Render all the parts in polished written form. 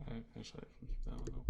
I shot it from that one.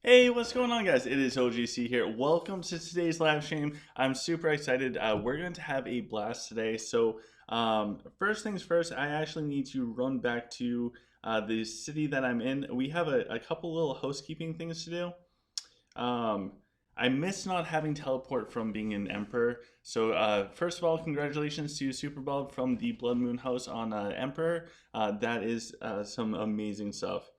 Hey, what's going on, guys? It is OGC here. Welcome to today's live stream. I'm super excited. We're going to have a blast today. First things first, I actually need to run back to the city that I'm in. We have a couple little housekeeping things to do. Um, I miss not having teleport from being an emperor. First of all, congratulations to Super Bob from the Blood Moon House on Emperor. That is some amazing stuff.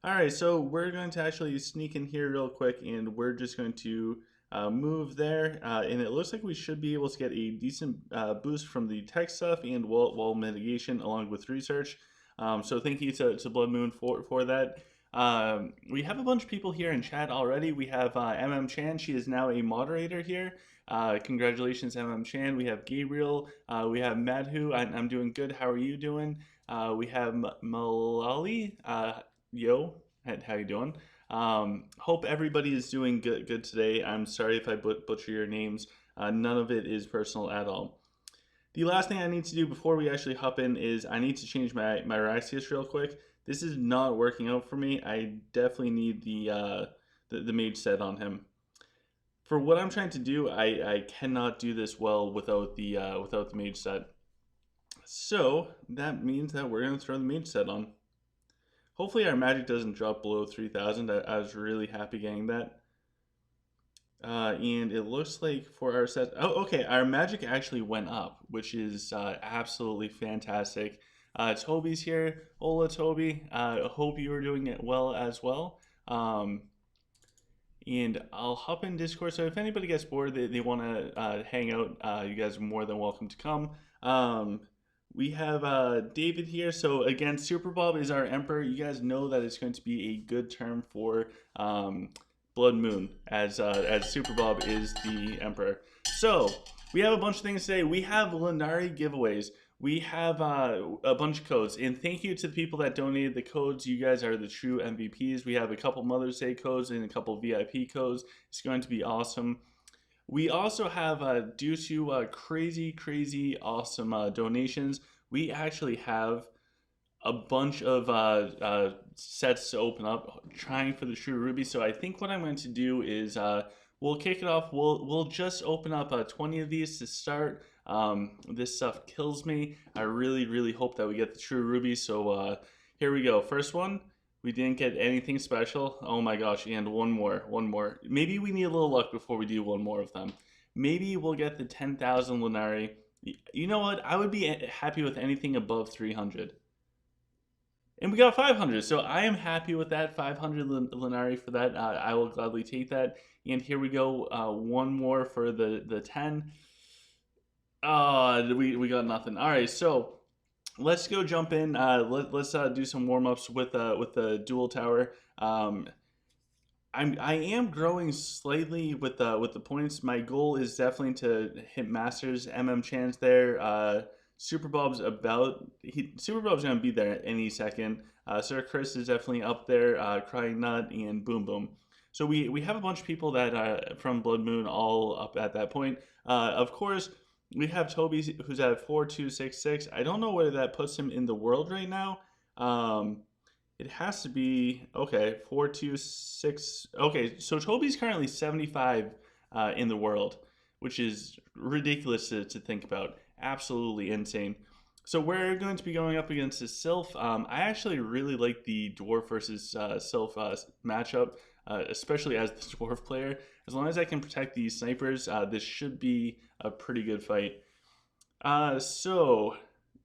All right, so we're going to actually sneak in here real quick, and we're just going to move there. And it looks like we should be able to get a decent boost from the tech stuff and wall mitigation along with research. So thank you to Blood Moon for that. We have a bunch of people here in chat already. We have MM Chan. She is now a moderator here. Congratulations, MM Chan. We have Gabriel. We have Madhu. I'm doing good. How are you doing? We have Malali. Yo, how you doing? Hope everybody is doing good today. I'm sorry if I butcher your names. None of it is personal at all. The last thing I need to do before we actually hop in is I need to change my Raxius real quick. This is not working out for me. I definitely need the mage set on him. For what I'm trying to do, I cannot do this well without the mage set. So that means that we're gonna throw the mage set on. Hopefully our magic doesn't drop below 3,000. I was really happy getting that. And it looks like for our set, oh, okay, our magic actually went up, which is absolutely fantastic. Toby's here. Hola, Toby. Hope you are doing it well as well. And I'll hop in Discord, so if anybody gets bored, they want to hang out, you guys are more than welcome to come. We have David here. So again, Super Bob is our emperor. You guys know that it's going to be a good term for Blood Moon, as Super Bob is the emperor. So we have a bunch of things today. We have Linari giveaways. We have a bunch of codes, and thank you to the people that donated the codes. You guys are the true MVPs. We have a couple Mother's Day codes and a couple VIP codes. It's going to be awesome. We also have, due to crazy awesome donations, we actually have a bunch of sets to open up, trying for the True Ruby. So I think what I'm going to do is we'll kick it off. We'll just open up 20 of these to start. This stuff kills me. I really hope that we get the True Ruby. So here we go. First one. We didn't get anything special. Oh my gosh, and one more. Maybe we need a little luck before we do one more of them. Maybe we'll get the 10,000 Linari. You know what? I would be happy with anything above 300. And we got 500, so I am happy with that. 500 Linari for that. I will gladly take that. And here we go. One more for the 10. We got nothing. All right, so let's go jump in. Let's do some warm ups with the dual tower. I am growing slightly with the points. My goal is definitely to hit masters. MM Chan's there. Super Bob's gonna be there at any second. Sir Chris is definitely up there. Crying Nut and Boom Boom. So we have a bunch of people that from Blood Moon all up at that point. Of course, we have Toby who's at 4266. I don't know whether that puts him in the world right now. It has to be okay. 426. Okay, so Toby's currently 75 in the world, which is ridiculous to think about. Absolutely insane. So we're going to be going up against the Sylph. I actually really like the Dwarf versus Sylph matchup, especially as the Dwarf player. As long as I can protect these snipers, this should be a pretty good fight. So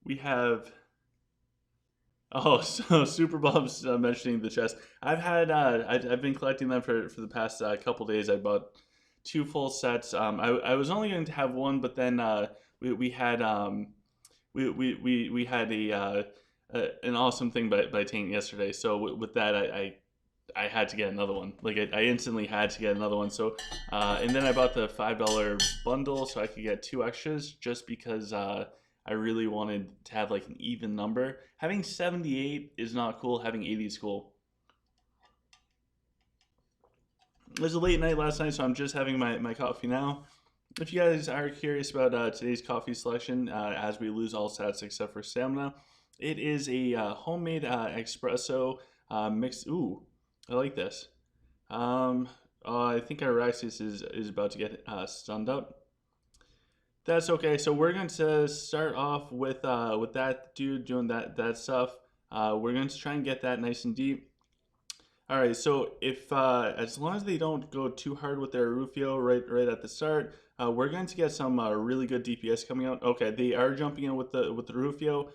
we have. Oh, so Super Bob's mentioning the chest. I've been collecting them for the past couple days. I bought two full sets. I was only going to have one, but then we had we had an awesome thing by Taint yesterday. So with that, I had to get another one. Like I instantly had to get another one. So and then I bought the $5 bundle so I could get two extras just because I really wanted to have like an even number. Having 78 is not cool. Having 80 is cool. It was a late night last night, so I'm just having my coffee now. If you guys are curious about today's coffee selection, as we lose all stats except for stamina, it is a homemade espresso mixed. Ooh, I like this. Um, I think our Raxus is about to get stunned up. That's okay. So we're going to start off with that dude doing that stuff. We're going to try and get that nice and deep. All right. So if as long as they don't go too hard with their Rufio right at the start, we're going to get some really good DPS coming out. Okay, they are jumping in with the Rufio.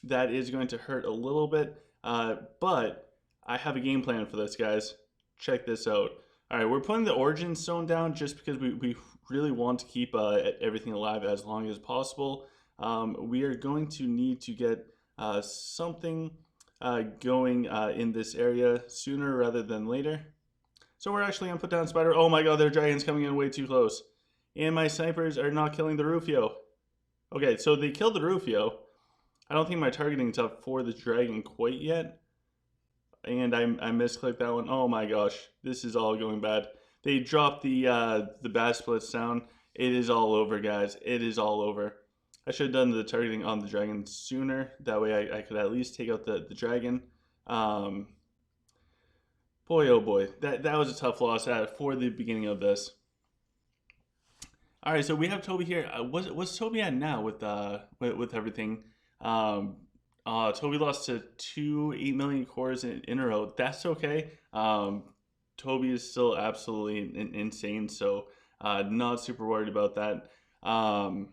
That is going to hurt a little bit, but I have a game plan for this, guys. Check this out. All right, we're putting the Origin Stone down just because we really want to keep everything alive as long as possible. We are going to need to get something going in this area sooner rather than later. So we're actually going to put down Spider. Oh my god, their dragon's coming in way too close. And my snipers are not killing the Rufio. Okay, so they killed the Rufio. I don't think my targeting's up for the dragon quite yet. And I misclicked that one. Oh my gosh, this is all going bad. They dropped the bat splits down. It is all over, guys. It is all over. I should have done the targeting on the dragon sooner. That way I could at least take out the dragon. Um, boy, oh boy. That was a tough loss for the beginning of this. All right, so we have Toby here. What's Toby at now with everything? Um, Toby lost to two 8 million cores in a row. That's okay. Toby is still absolutely insane, so not super worried about that. Um,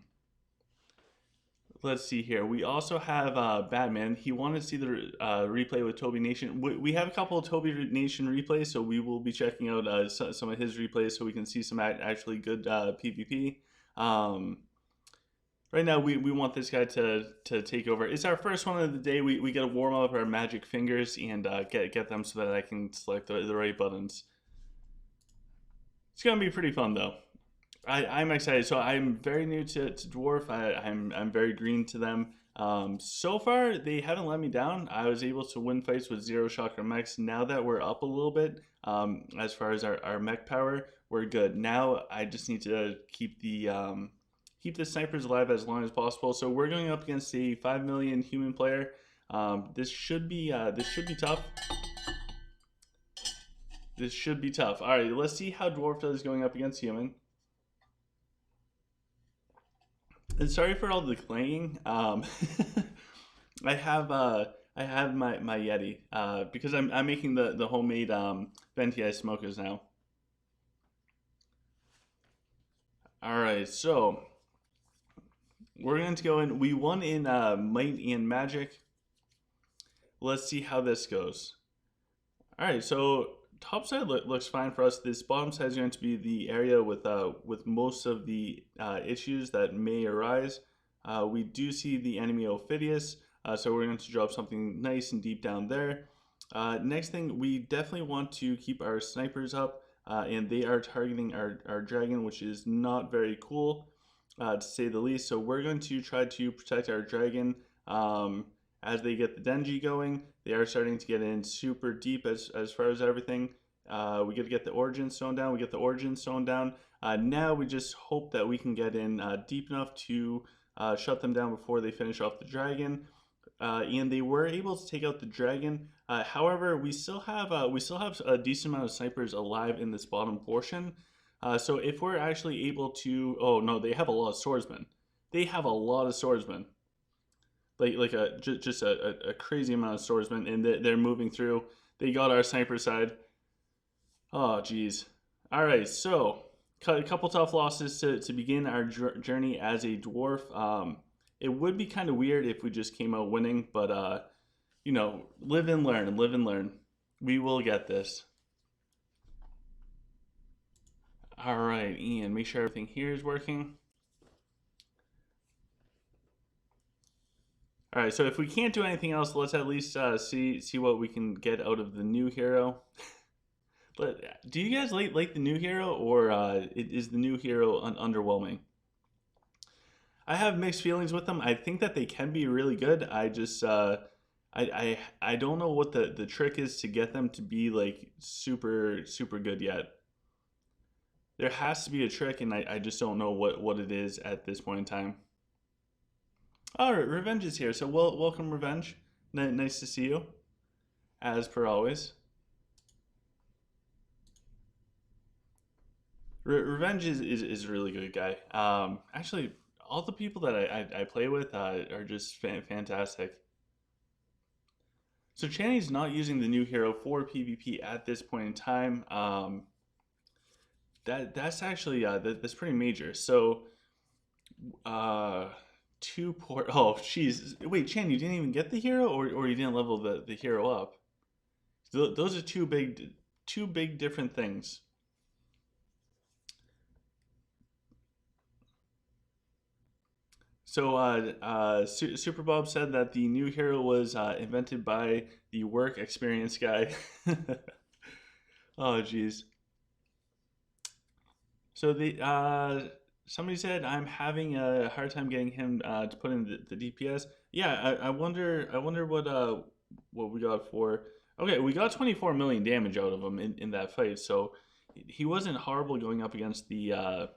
let's see here. We also have Batman. He wanted to see the replay with Toby Nation. We have a couple of Toby Nation replays, so we will be checking out some of his replays so we can see some actually good PvP. Right now, we want this guy to take over. It's our first one of the day. We get to warm up our magic fingers and get them so that I can select the right buttons. It's gonna be pretty fun though. I'm excited. So I'm very new to Dwarf. I'm very green to them. So far, they haven't let me down. I was able to win fights with zero chakra mechs. Now that we're up a little bit, as far as our mech power, we're good. Now I just need to keep the snipers alive as long as possible. So we're going up against a 5 million human player. This should be tough. This should be tough. All right, let's see how Dwarf does going up against human. And sorry for all the clanging. I have my Yeti because I'm making the homemade venti ice smokers now. All right, so we're going to go in. We won in Might and Magic. Let's see how this goes. All right, so top side looks fine for us. This bottom side is going to be the area with most of the issues that may arise. We do see the enemy Ophidius, so we're going to drop something nice and deep down there. Next thing, we definitely want to keep our snipers up, and they are targeting our dragon, which is not very cool, to say the least. So we're going to try to protect our dragon. As they get the Denji going, they are starting to get in super deep as far as everything. We get to get the Origin Stone down. We get the Origin Stone down. Now we just hope that we can get in deep enough to shut them down before they finish off the dragon. And they were able to take out the dragon. However, we still have a decent amount of snipers alive in this bottom portion. So if we're actually able to, oh no, they have a lot of swordsmen. They have a lot of swordsmen. Like just a crazy amount of swordsmen, and they're moving through. They got our sniper side. Oh, geez. All right, so a couple tough losses to begin our journey as a dwarf. It would be kind of weird if we just came out winning, but you know, live and learn, live and learn. We will get this. All right, Ian, make sure everything here is working. All right, so if we can't do anything else, let's at least see what we can get out of the new hero. But do you guys like the new hero, or is the new hero underwhelming? I have mixed feelings with them. I think that they can be really good. I just I don't know what the trick is to get them to be like super good yet. There has to be a trick, and I just don't know what it is at this point in time. All right, Revenge is here. So welcome, Revenge. Nice to see you, as per always. Revenge is a really good guy. Actually, all the people that I play with are just fantastic. So Channy's not using the new hero for PvP at this point in time. That's actually that's pretty major. So uh, two port. Oh, jeez. Wait, Chan, you didn't even get the hero, or you didn't level the hero up. Those are two big different things. So, Super Bob said that the new hero was invented by the work experience guy. Oh, jeez. So somebody said I'm having a hard time getting him to put in the DPS. Yeah, I wonder what we got for. Okay, we got 24 million damage out of him in that fight. So he wasn't horrible going up against the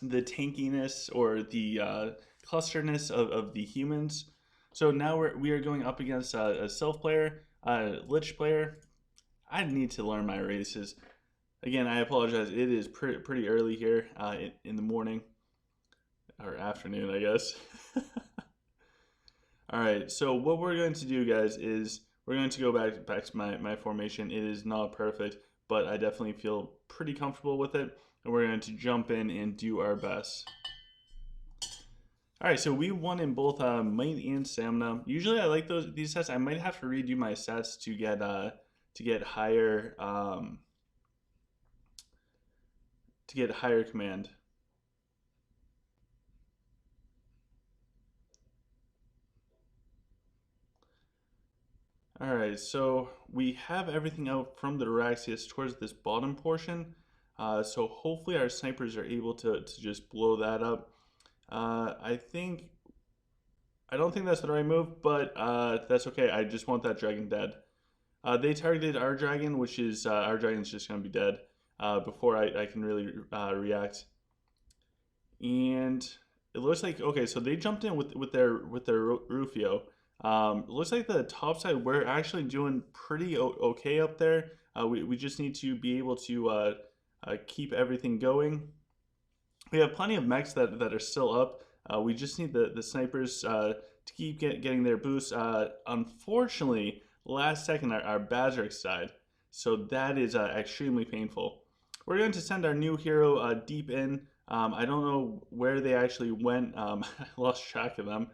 tankiness or the clusterness of the humans. So now we are going up against a self player, lich player. I need to learn my races. Again, I apologize. It is pretty early here in the morning or afternoon, I guess. All right. So what we're going to do, guys, is we're going to go back to my formation. It is not perfect, but I definitely feel pretty comfortable with it, and we're going to jump in and do our best. All right, so we won in both might and stamina. Usually, I like these sets. I might have to redo my sets to get higher command. All right, so we have everything out from the Raxius towards this bottom portion. So hopefully our snipers are able to just blow that up. I don't think that's the right move, but that's okay. I just want that dragon dead. They targeted our dragon, which is our dragon's just gonna be dead before I can really react. And it looks like okay, so they jumped in with their Rufio. It looks like the top side we're actually doing pretty okay up there. We just need to be able to keep everything going. We have plenty of mechs that are still up. We just need the snipers to keep getting their boosts. Unfortunately, last second our Bazarix died, so that is extremely painful. We're going to send our new hero deep in. I don't know where they actually went. I lost track of them,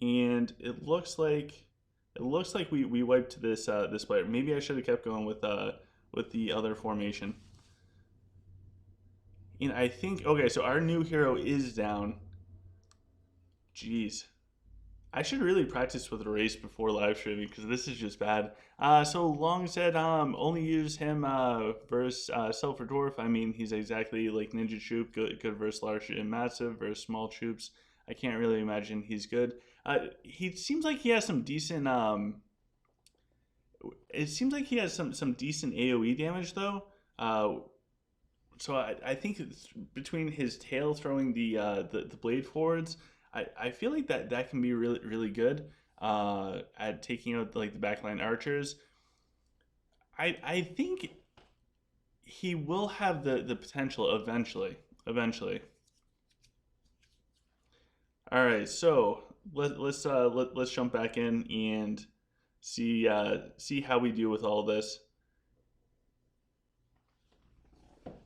and it looks like we wiped this player. Maybe I should have kept going with the other formation. And I think okay, so our new hero is down. Jeez. I should really practice with a race before live streaming because this is just bad. So Long said only use him versus Silver Dwarf. I mean, he's exactly like Ninja Troop, good versus large and massive versus small troops. I can't really imagine he's good. He seems like he has some decent. It seems like he has some decent AOE damage though. So I think it's between his tail throwing the blade forwards, I feel like that can be really good at taking out like the backline archers. I think he will have the potential eventually. All right, so let's jump back in and see how we do with all this.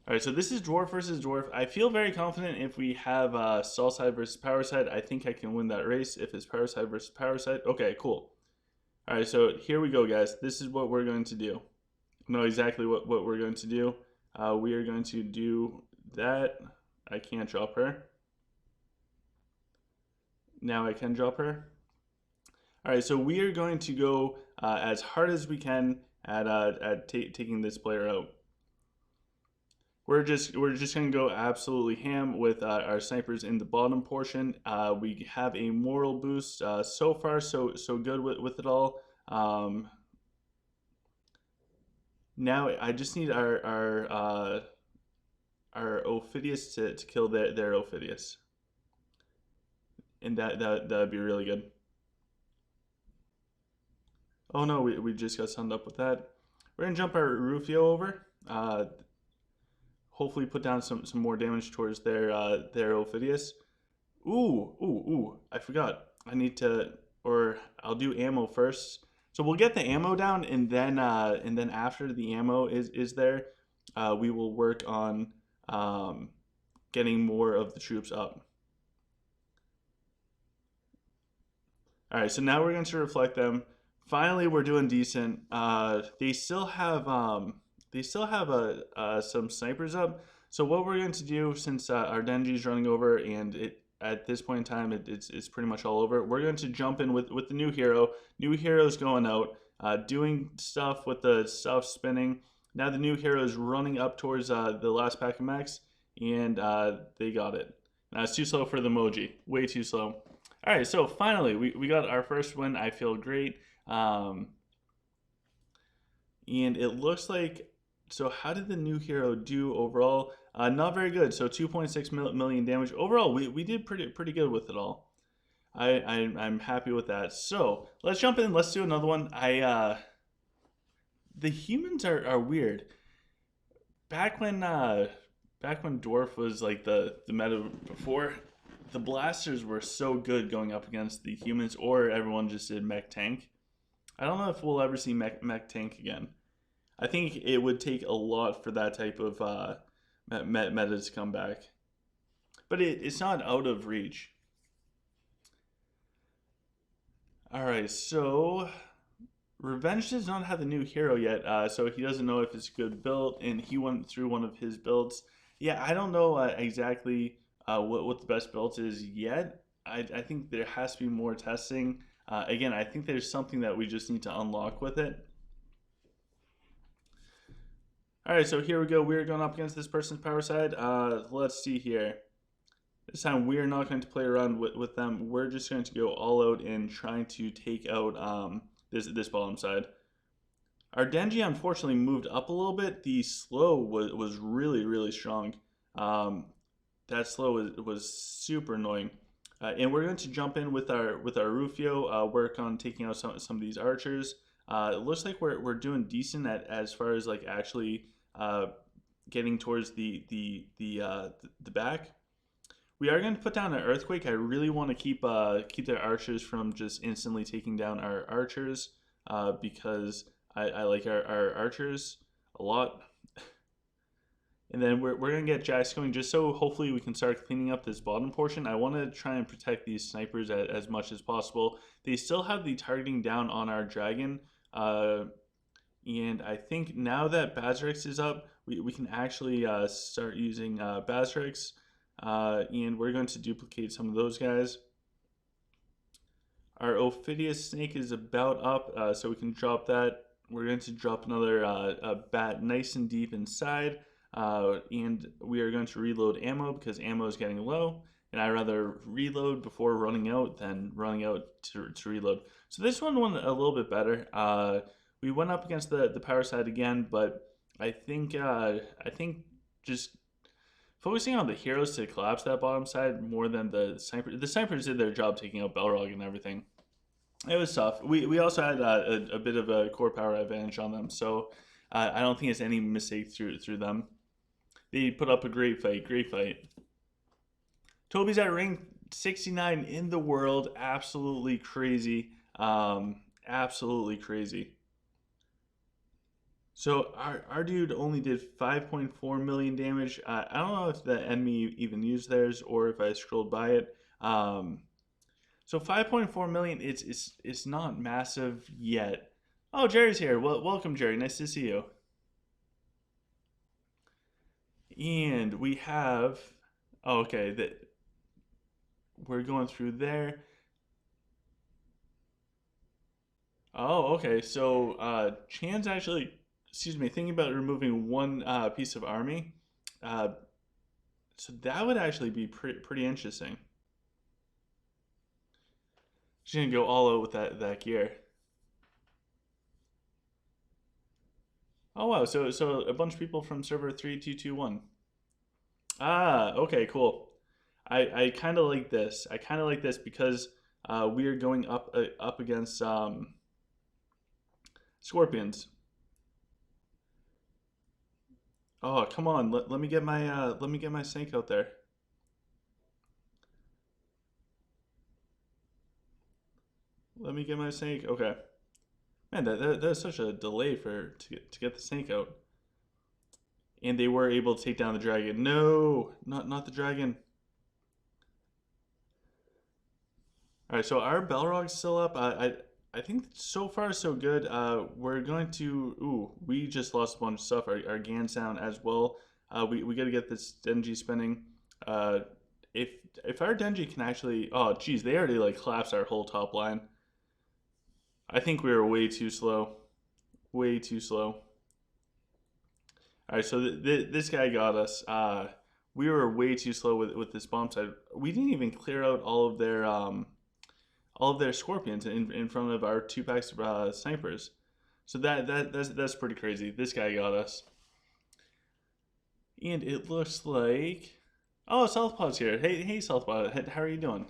All right, so this is dwarf versus dwarf. I feel very confident if we have stall side versus power side. I think I can win that race if it's power side versus power side. Okay, cool. All right, so here we go, guys. This is what we're going to do. I know exactly what we're going to do. We are going to do that. I can't drop her. Now I can drop her. All right, so we are going to go as hard as we can at taking this player out. We're just gonna go absolutely ham with our snipers in the bottom portion. We have a moral boost so far, so good with it all. Now I just need our Ophidius to kill their Ophidius, and that'd be really good. Oh no, we just got sunned up with that. We're gonna jump our Rufio over. hopefully put down some more damage towards their Ophidius. Ooh! I forgot. I need to, or I'll do ammo first. So we'll get the ammo down, and then after the ammo is there, we will work on getting more of the troops up. All right, so now we're going to reflect them. Finally, we're doing decent. They still have some snipers up. So what we're going to do, since our Denji is running over, and it at this point in time it's pretty much all over, we're going to jump in with the new hero. New hero's going out, doing stuff with the stuff spinning. Now the new hero is running up towards the last pack of mechs, and they got it. It's too slow for the emoji. Way too slow. All right, so finally, we got our first win. I feel great. And it looks like, so how did the new hero do overall? Not very good. So 2.6 million damage. Overall, we did pretty good with it all. I'm happy with that. So let's jump in. Let's do another one. The humans are weird. Back when Dwarf was like the meta before, the blasters were so good going up against the humans, or everyone just did mech tank. I don't know if we'll ever see mech tank again. I think it would take a lot for that type of meta to come back. But it's not out of reach. Alright, so Revenge does not have the new hero yet, so he doesn't know if it's a good build, and he went through one of his builds. Yeah, I don't know exactly what the best build is yet. I think there has to be more testing. Again, I think there's something that we just need to unlock with it. Alright, so here we go. We're going up against this person's power side. Let's see here. This time we're not going to play around with them. We're just going to go all out and trying to take out this bottom side. Our Denji unfortunately moved up a little bit. The slow was really strong. That slow was super annoying. And we're going to jump in with our Rufio, work on taking out some of these archers. It looks like we're doing decent as far as like actually getting towards the back. We are going to put down an earthquake. I really want to keep their archers from just instantly taking down our archers, because I like our archers a lot. And then we're going to get jacks going just so hopefully we can start cleaning up this bottom portion. I want to try and protect these snipers as much as possible. They still have the targeting down on our dragon. And I think now that Bazrix is up, we can actually start using Bazrix. And we're going to duplicate some of those guys. Our Ophidius snake is about up, so we can drop that. We're going to drop another bat nice and deep inside. And we are going to reload ammo because ammo is getting low, and I'd rather reload before running out than running out to reload. So this one went a little bit better. We went up against the power side again, but I think just focusing on the heroes to collapse that bottom side more than the snipers. The snipers did their job taking out Balrog and everything. It was tough. We also had a bit of a core power advantage on them, so I don't think it's any mistake through them. They put up a great fight. Toby's at rank 69 in the world. Absolutely crazy. Absolutely crazy. So our dude only did 5.4 million damage. I don't know if the enemy even used theirs or if I scrolled by it. So 5.4 million, it's not massive yet. Oh, Jerry's here. Well, welcome, Jerry. Nice to see you. And we have, oh, okay, we're going through there. Oh, okay, so Chan's actually, excuse me, thinking about removing one piece of army. So that would actually be pretty interesting. She's gonna go all out with that gear. Oh wow, so a bunch of people from server 3221. Ah, okay, cool. I kind of like this. I kind of like this because we are going up against scorpions. Oh, come on. Let me get my snake out there. Let me get my snake. Okay. Man, that's such a delay for to get the snake out. And they were able to take down the dragon. No, not the dragon. All right, so our Balrog's still up. I think so far so good. We're going to. Ooh, we just lost a bunch of stuff. Our Gan's down as well. We got to get this Denji spinning. Uh, if if our Denji can actually. Oh, geez, they already like collapsed our whole top line. I think we were way too slow. Way too slow. All right, so this guy got us. We were way too slow with this bomb side. We didn't even clear out all of their scorpions in front of our two packs of snipers. So that's pretty crazy. This guy got us, and it looks like oh Southpaw's here. Hey Southpaw, how are you doing?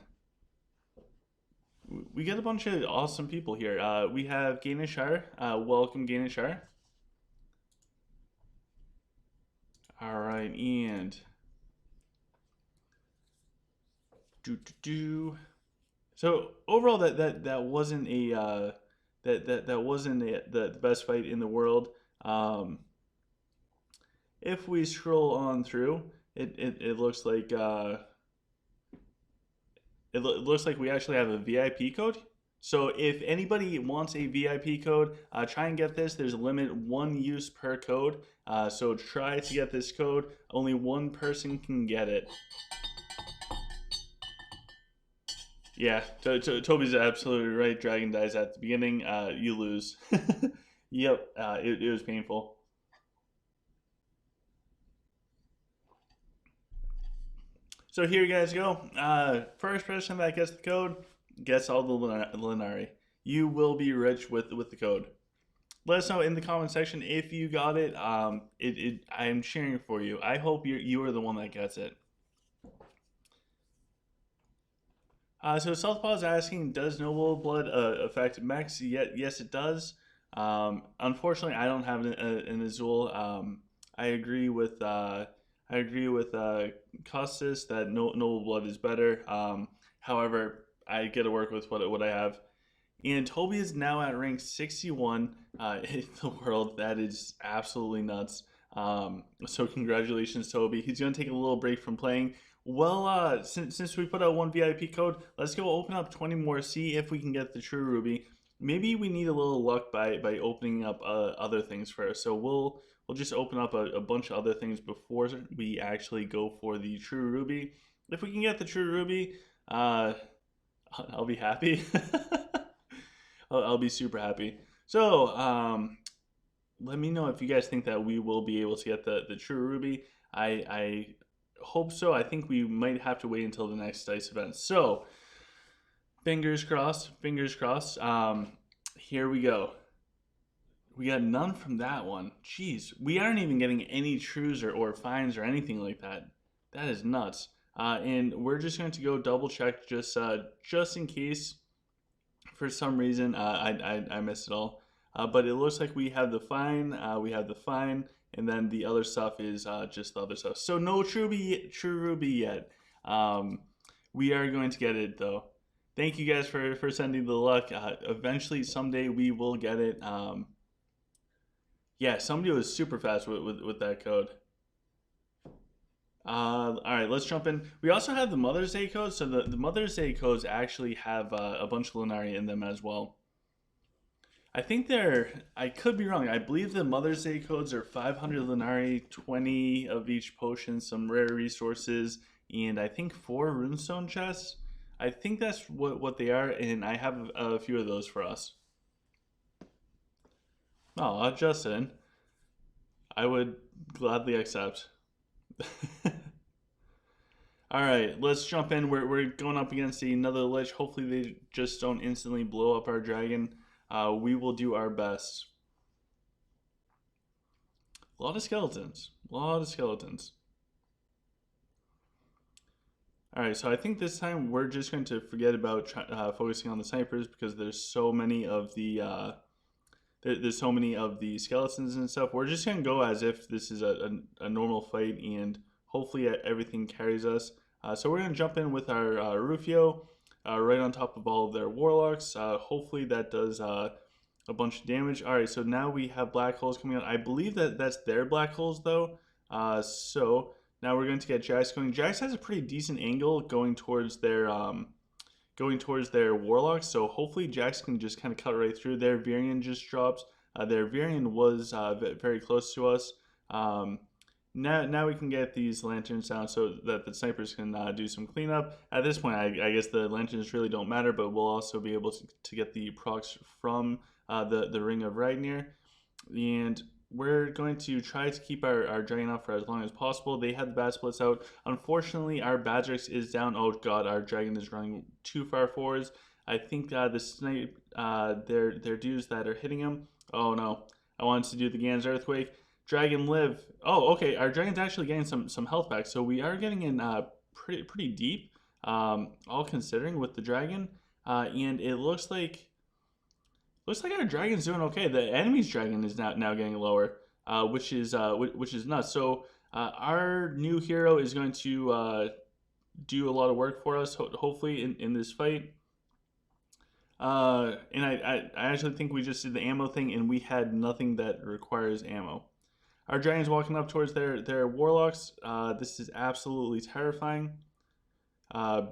We got a bunch of awesome people here. We have Gainishar. Welcome Gainishar. All right, and do. So overall, that wasn't a that wasn't the best fight in the world. Um, if we scroll on through, it looks like it looks like we actually have a VIP code. So if anybody wants a VIP code, try and get this. There's a limit, one use per code. So try to get this code. Only one person can get it. Yeah, Toby's absolutely right. Dragon dies at the beginning. You lose. Yep, it was painful. So here you guys go. First person that gets the code gets all the Linari. You will be rich with the code. Let us know in the comment section if you got it. I am cheering for you. I hope you are the one that gets it. So Southpaw is asking, does noble blood affect mechs? Yes, it does. Unfortunately, I don't have an Azul. I agree with Costas that noble blood is better. However, I get to work with what I have. And Toby is now at rank 61 in the world. That is absolutely nuts. So congratulations, Toby. He's going to take a little break from playing. Well, since we put out one VIP code, let's go open up 20 more. See if we can get the true ruby. Maybe we need a little luck by opening up other things first. So we'll just open up a bunch of other things before we actually go for the true ruby. If we can get the true ruby, I'll be happy. I'll be super happy. So, let me know if you guys think that we will be able to get the true ruby. I hope so. I think we might have to wait until the next dice event. So, fingers crossed. Fingers crossed. Here we go. We got none from that one. Jeez, we aren't even getting any trues or fines or anything like that. That is nuts. And we're just going to go double check just in case for some reason I missed it all. But it looks like we have the fine. We have the fine, and then the other stuff is just the other stuff. So no true ruby yet. We are going to get it though. Thank you guys for sending the luck. Eventually, someday we will get it. Yeah, somebody was super fast with that code. All right, let's jump in. We also have the Mother's Day codes. So the Mother's Day codes actually have a bunch of Linari in them as well. I think I could be wrong. I believe the Mother's Day codes are 500 Linari, 20 of each potion, some rare resources, and I think 4 runestone chests. I think that's what they are, and I have a few of those for us. Oh, Justin, I would gladly accept. All right, let's jump in. We're going up against another lich. Hopefully they just don't instantly blow up our dragon. We will do our best. A lot of skeletons. A lot of skeletons. All right, so I think this time we're just going to forget about focusing on the snipers because there's so many of the there's so many of the skeletons and stuff. We're just gonna go as if this is a normal fight, and hopefully everything carries us. So we're gonna jump in with our Rufio right on top of all of their warlocks. Hopefully that does a bunch of damage. All right, so now we have black holes coming out. I believe that that's their black holes though. So now we're going to get Jax going. Jax has a pretty decent angle going towards their warlocks. So hopefully Jax can just kind of cut right through. Their Varian just drops. Their Varian was very close to us. Now we can get these lanterns down so that the snipers can do some cleanup. At this point, I guess the lanterns really don't matter, but we'll also be able to get the procs from the Ring of Ragnar. And we're going to try to keep our dragon out for as long as possible. They had the bat splits out. Unfortunately, our Badrix is down. Oh god, our dragon is running too far forwards. I think the snipe, their dudes that are hitting him. Oh no, I wanted to do the Gans Earthquake. Dragon live. Oh, okay. Our dragon's actually getting some health back, so we are getting in pretty deep. All considering with the dragon, and it looks like our dragon's doing okay. The enemy's dragon is now getting lower, which is nuts. So our new hero is going to do a lot of work for us, hopefully in this fight. And I actually think we just did the ammo thing, and we had nothing that requires ammo. Our dragon's walking up towards their warlocks. This is absolutely terrifying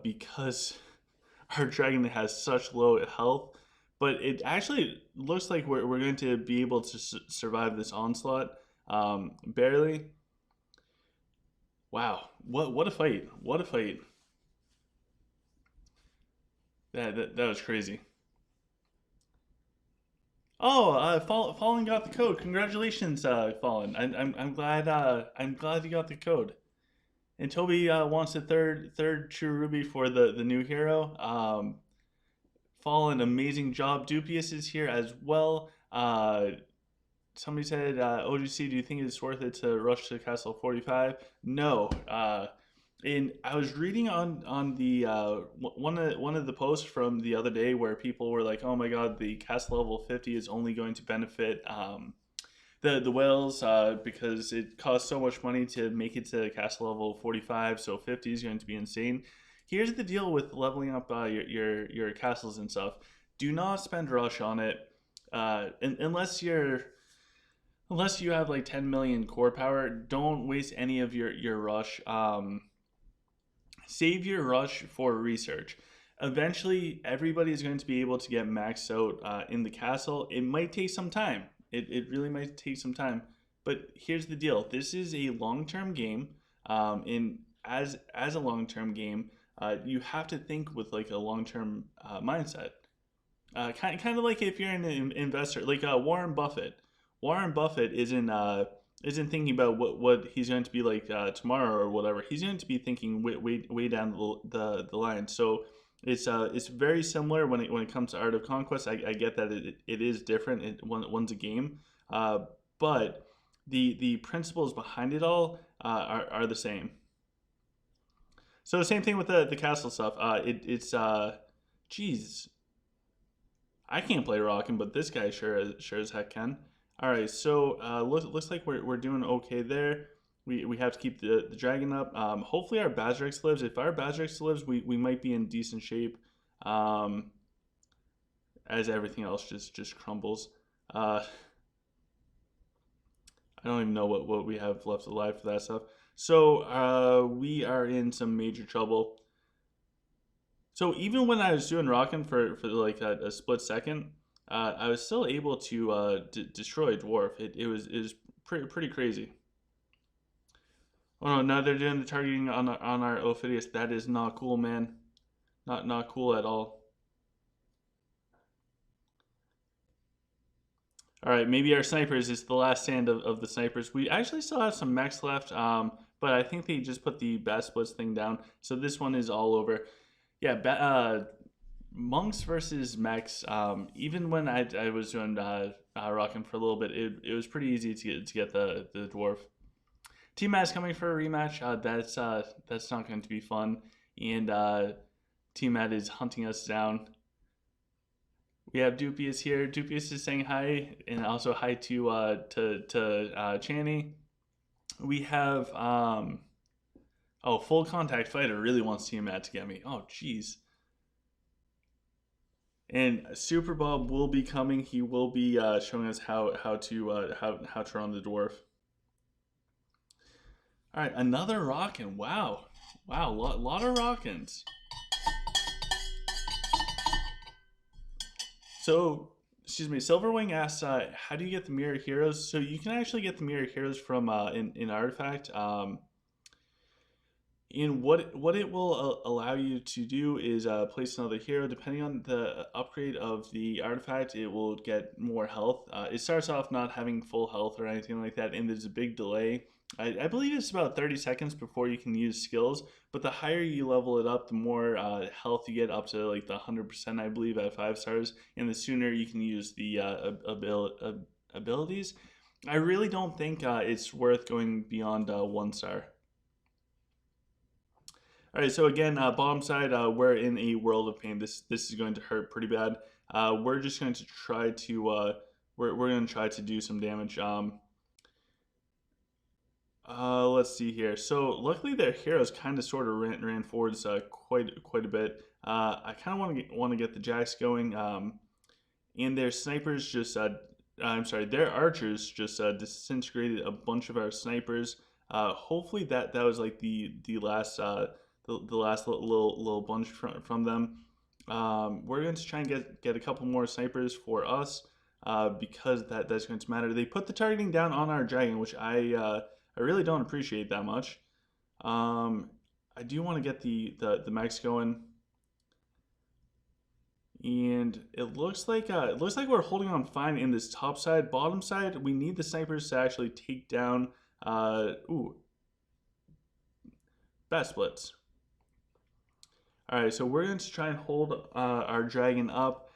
because our dragon has such low health. But it actually looks like we're going to be able to survive this onslaught. Barely. Wow. What a fight. What a fight. That was crazy. Oh, Fallen got the code. Congratulations, Fallen. I'm glad you got the code. And Toby wants a third true ruby for the new hero. Fallen, amazing job. Dupius is here as well. Somebody said, OGC, do you think it's worth it to rush to Castle 45? No. And I was reading on the one of the posts from the other day where people were like, "Oh my God, the castle level 50 is only going to benefit the whales because it costs so much money to make it to castle level 45, so 50 is going to be insane." Here's the deal with leveling up your castles and stuff. Do not spend rush on it unless you have like 10 million core power. Don't waste any of your rush. Save your rush for research. Eventually, everybody is going to be able to get maxed out in the castle. It might take some time. It really might take some time. But here's the deal. This is a long-term game. As a long-term game, you have to think with like a long-term mindset. Kind of like if you're an investor, like Warren Buffett. Warren Buffett isn't thinking about what he's going to be like tomorrow or whatever. He's going to be thinking way down the line. So it's very similar when it comes to Art of Conquest. I get that it is different. One's a game, but the principles behind it all are the same. So the same thing with the castle stuff. Geez, I can't play Rockin', but this guy sure as heck can. All right, so looks like we're doing okay there. We have to keep the dragon up. Hopefully our Bazrix lives. If our Bazrix lives, we might be in decent shape. As everything else just crumbles. I don't even know what we have left alive for that stuff. So we are in some major trouble. So even when I was doing Rockin' for like a split second, I was still able to destroy a dwarf. It was pretty crazy. Oh no! Now they're doing the targeting on our Ophidius. That is not cool, man. Not cool at all. All right, maybe our snipers is the last stand of the snipers. We actually still have some mechs left, but I think they just put the bat splits thing down. So this one is all over. Yeah, monks versus mechs. Even when I was doing Rockin' for a little bit, it was pretty easy to get the dwarf. Team Matt is coming for a rematch. That's not going to be fun, and Team Matt is hunting us down. We have Dupius here. Dupius is saying hi, and also hi to Channy. We have oh, Full Contact Fighter really wants Tiamat to get me. Oh, jeez. And Super Bob will be coming. He will be showing us how to run the dwarf. All right, another rockin'. Wow, wow, lot of rockins. So, excuse me, Silverwing asks, how do you get the Mirror Heroes? So you can actually get the Mirror Heroes from in Artifact. And what it will allow you to do is place another hero. Depending on the upgrade of the artifact, it will get more health. It starts off not having full health or anything like that, and there's a big delay. I believe it's about 30 seconds before you can use skills, but the higher you level it up, the more health you get, up to like the 100%, I believe, at 5 stars, and the sooner you can use the abilities. I really don't think it's worth going beyond 1 star. All right, so again, bottom side, we're in a world of pain. This is going to hurt pretty bad. We're just going to try to we're going to try to do some damage. Let's see here. So luckily, their heroes kind of sort of ran forwards quite a bit. I kind of want to get the jacks going. And their snipers just I'm sorry, their archers just disintegrated a bunch of our snipers. Hopefully that was like the last the last little bunch from them. We're going to try and get a couple more snipers for us because that's going to matter. They put the targeting down on our dragon, which I really don't appreciate that much. I do want to get the mechs going. And it looks like we're holding on fine in this top side. Bottom side, we need the snipers to actually take down bat splits. All right, so we're going to try and hold our dragon up.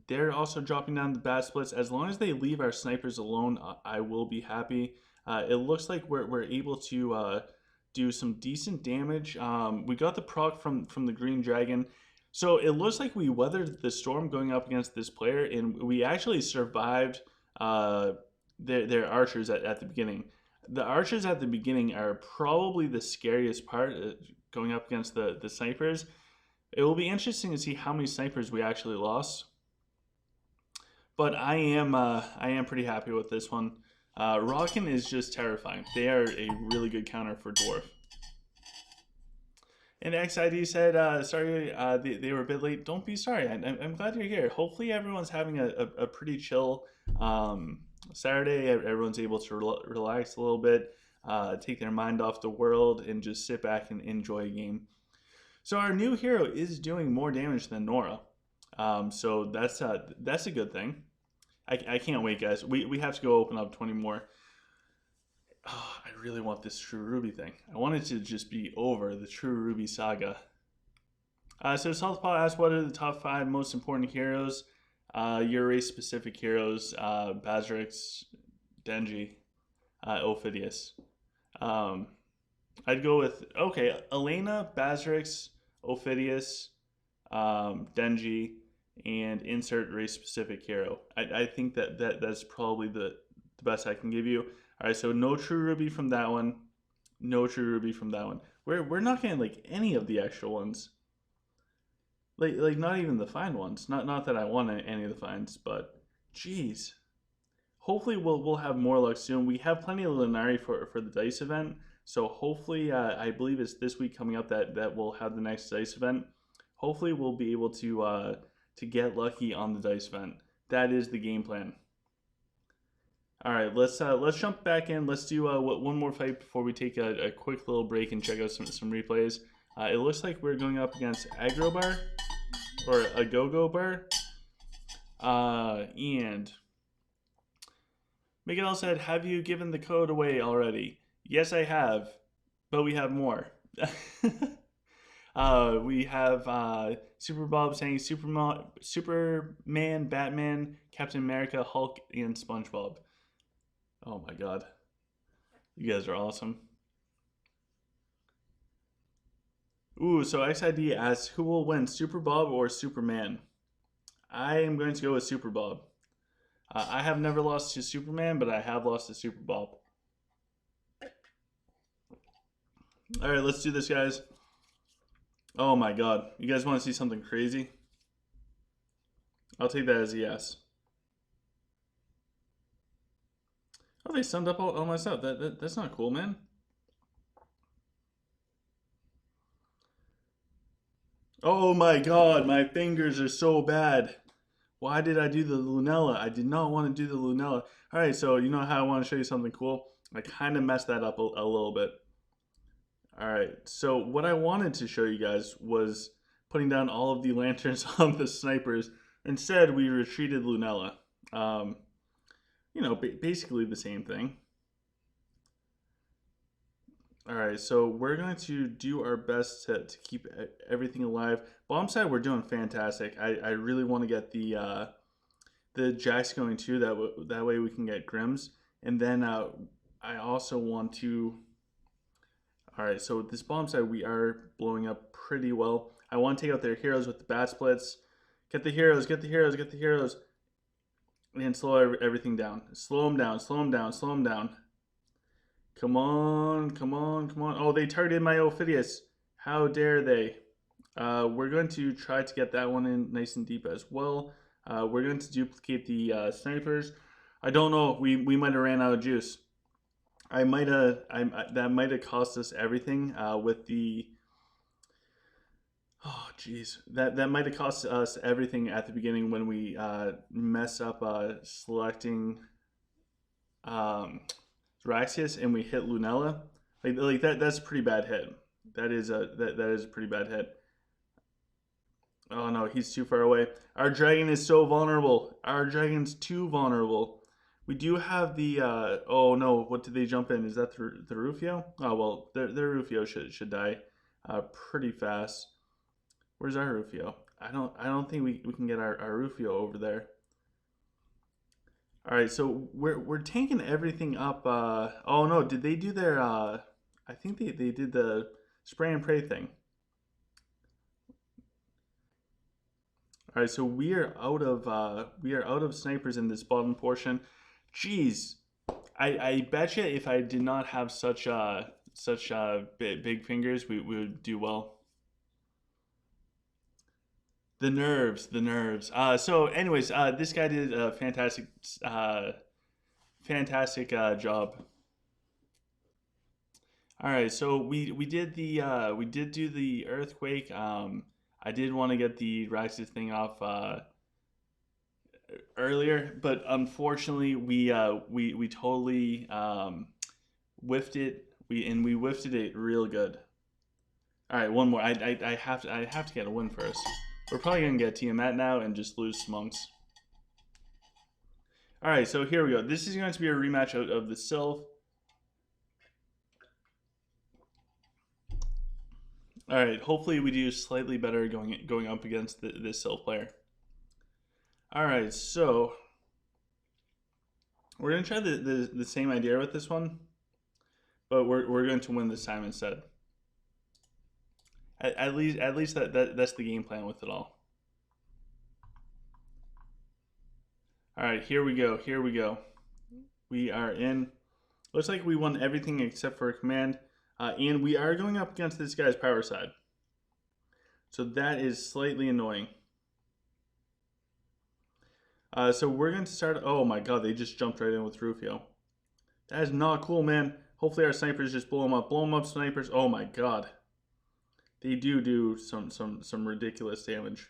They're also dropping down the bat splits. As long as they leave our snipers alone, I will be happy. It looks like we're able to do some decent damage. We got the proc from the green dragon. So it looks like we weathered the storm going up against this player, and we actually survived their archers at the beginning. The archers at the beginning are probably the scariest part, going up against the snipers. It will be interesting to see how many snipers we actually lost. But I am pretty happy with this one. Rockin' is just terrifying. They are a really good counter for Dwarf. And XID said, sorry, they were a bit late. Don't be sorry. I'm glad you're here. Hopefully everyone's having a pretty chill Saturday. Everyone's able to relax a little bit, take their mind off the world, and just sit back and enjoy a game. So our new hero is doing more damage than Nora. So that's a good thing. I can't wait, guys. We have to go open up 20 more. Oh, I really want this True Ruby thing. I want it to just be over, the True Ruby saga. So Southpaw asked, what are the top 5 most important heroes? Your race-specific heroes, Bazrix, Denji, Ophidius. I'd go with, okay, Elena, Bazrix, Ophidius, Denji, and insert race-specific hero. I think that's probably the best I can give you. All right, so no True Ruby from that one. No True Ruby from that one. We're not getting like any of the extra ones. Like not even the fine ones. Not that I want any of the fines, but jeez. Hopefully we'll have more luck soon. We have plenty of Linari for the dice event, so hopefully I believe it's this week coming up that we'll have the next dice event. Hopefully we'll be able to get lucky on the dice event. That is the game plan. All right, let's jump back in. Let's do one more fight before we take a quick little break and check out some replays. It looks like we're going up against Agrobar or Agogo Bar. And Miguel said, "Have you given the code away already?" Yes, I have, but we have more. We have Super Bob saying Superman, Batman, Captain America, Hulk, and SpongeBob. Oh my god. You guys are awesome. Ooh, so XID asks, who will win, Super Bob or Superman? I am going to go with Super Bob. I have never lost to Superman, but I have lost to Super Bob. All right, let's do this, guys. Oh my god. You guys want to see something crazy? I'll take that as a yes. Oh, they summed up all my stuff. That's not cool, man. Oh my god, my fingers are so bad. Why did I do the Lunella? I did not want to do the Lunella. Alright, so you know how I want to show you something cool? I kind of messed that up a little bit. Alright, so what I wanted to show you guys was putting down all of the lanterns on the snipers. Instead, we retreated Lunella. You know, basically the same thing. Alright, so we're going to do our best to keep everything alive. Bomb side, we're doing fantastic. I really want to get the jacks going too. That way we can get Grims. And then I also want to... Alright, so this bomb side, we are blowing up pretty well. I want to take out their heroes with the bat splits. Get the heroes, get the heroes, get the heroes. And slow everything down. Slow them down, slow them down, slow them down. Come on, come on, come on. Oh, they targeted my Ophidius. How dare they? We're going to try to get that one in nice and deep as well. We're going to duplicate the snipers. I don't know. We might have ran out of juice. That might have cost us everything with the... Oh, jeez. That might have cost us everything at the beginning when we mess up selecting Raxius and we hit Lunella. Like that's a pretty bad hit. That is a pretty bad hit. Oh no, he's too far away. Our dragon is so vulnerable. Our dragon's too vulnerable. We do have the oh no, what did they jump in? Is that the Rufio? Oh well, their Rufio should die pretty fast. Where's our Rufio? I don't think we can get our Rufio over there. All right, so we're tanking everything up. Oh no, did they do their? I think they did the spray and pray thing. All right, so we are out of snipers in this bottom portion. Jeez, I bet you if I did not have such big fingers, we would do well. The nerves, the nerves. So, anyways, this guy did a fantastic job. All right, so we did do the earthquake. I did want to get the Raxus thing off earlier, but unfortunately we totally whiffed it. We whiffed it real good. All right, one more. I have to get a win first. We're probably gonna get Tiamat now and just lose Smunks. All right, so here we go. This is going to be a rematch of the Sylph. All right, hopefully we do slightly better going up against this Sylph player. All right, so we're gonna try the same idea with this one, but we're going to win this time instead. At least that's the game plan with it all. All right, here we go. Here we go. We are in. Looks like we won everything except for a command, and we are going up against this guy's power side. So that is slightly annoying. So we're going to start. Oh my god, they just jumped right in with Rufio. That is not cool, man. Hopefully our snipers just blow them up. Blow them up, snipers. Oh my god. They do some ridiculous damage.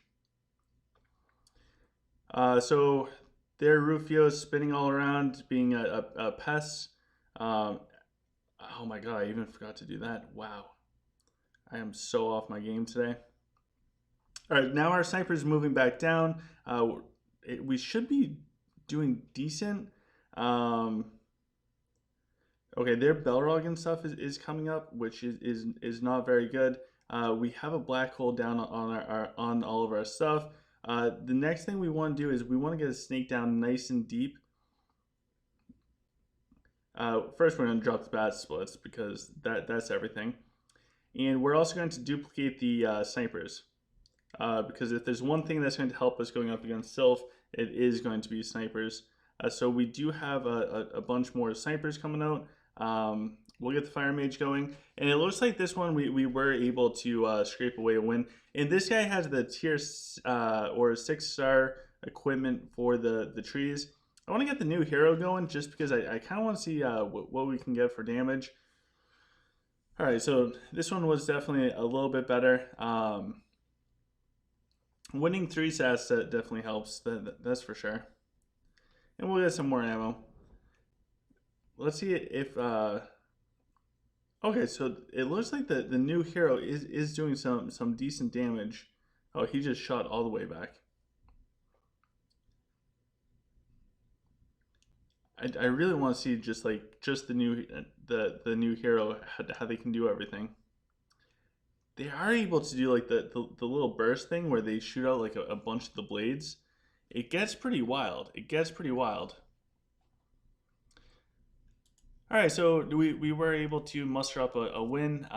So their Rufio is spinning all around, being a pest. Oh my god, I even forgot to do that. Wow. I am so off my game today. Alright, now our sniper is moving back down. We should be doing decent. Okay, their Belrog and stuff is coming up, which is not very good. We have a black hole down on all of our stuff. The next thing we want to do is we want to get a snake down nice and deep. First, we're going to drop the bat splits because that's everything. And we're also going to duplicate the snipers. because if there's one thing that's going to help us going up against Sylph, it is going to be snipers. So we do have a bunch more snipers coming out. We'll get the Fire Mage going. And it looks like this one we were able to scrape away a win. And this guy has the tier or 6-star equipment for the trees. I want to get the new hero going just because I kind of want to see what we can get for damage. All right, so this one was definitely a little bit better. Winning 3 stats definitely helps, that's for sure. And we'll get some more ammo. Let's see if... okay, so it looks like the new hero is doing some decent damage. Oh, he just shot all the way back. I really want to see just the new hero, how they can do everything. They are able to do like the little burst thing where they shoot out like a bunch of the blades. It gets pretty wild. It gets pretty wild. All right, so we were able to muster up a win.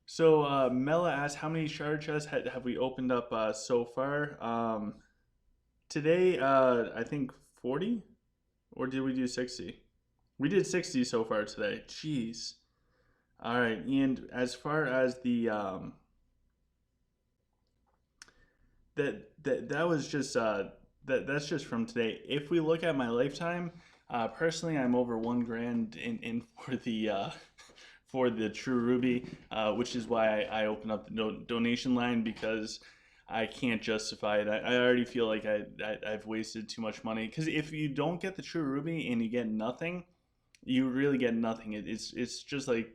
So Mela asked, how many shard chests have we opened up so far? Today, I think 40, or did we do 60? We did 60 so far today. Jeez. All right, and as far as the that was just that's just from today. If we look at my lifetime, personally, I'm over 1 grand in for the True Ruby, which is why I opened up the donation line, because I can't justify it. I already feel like I've wasted too much money, because if you don't get the True Ruby and you get nothing, you really get nothing. It's just like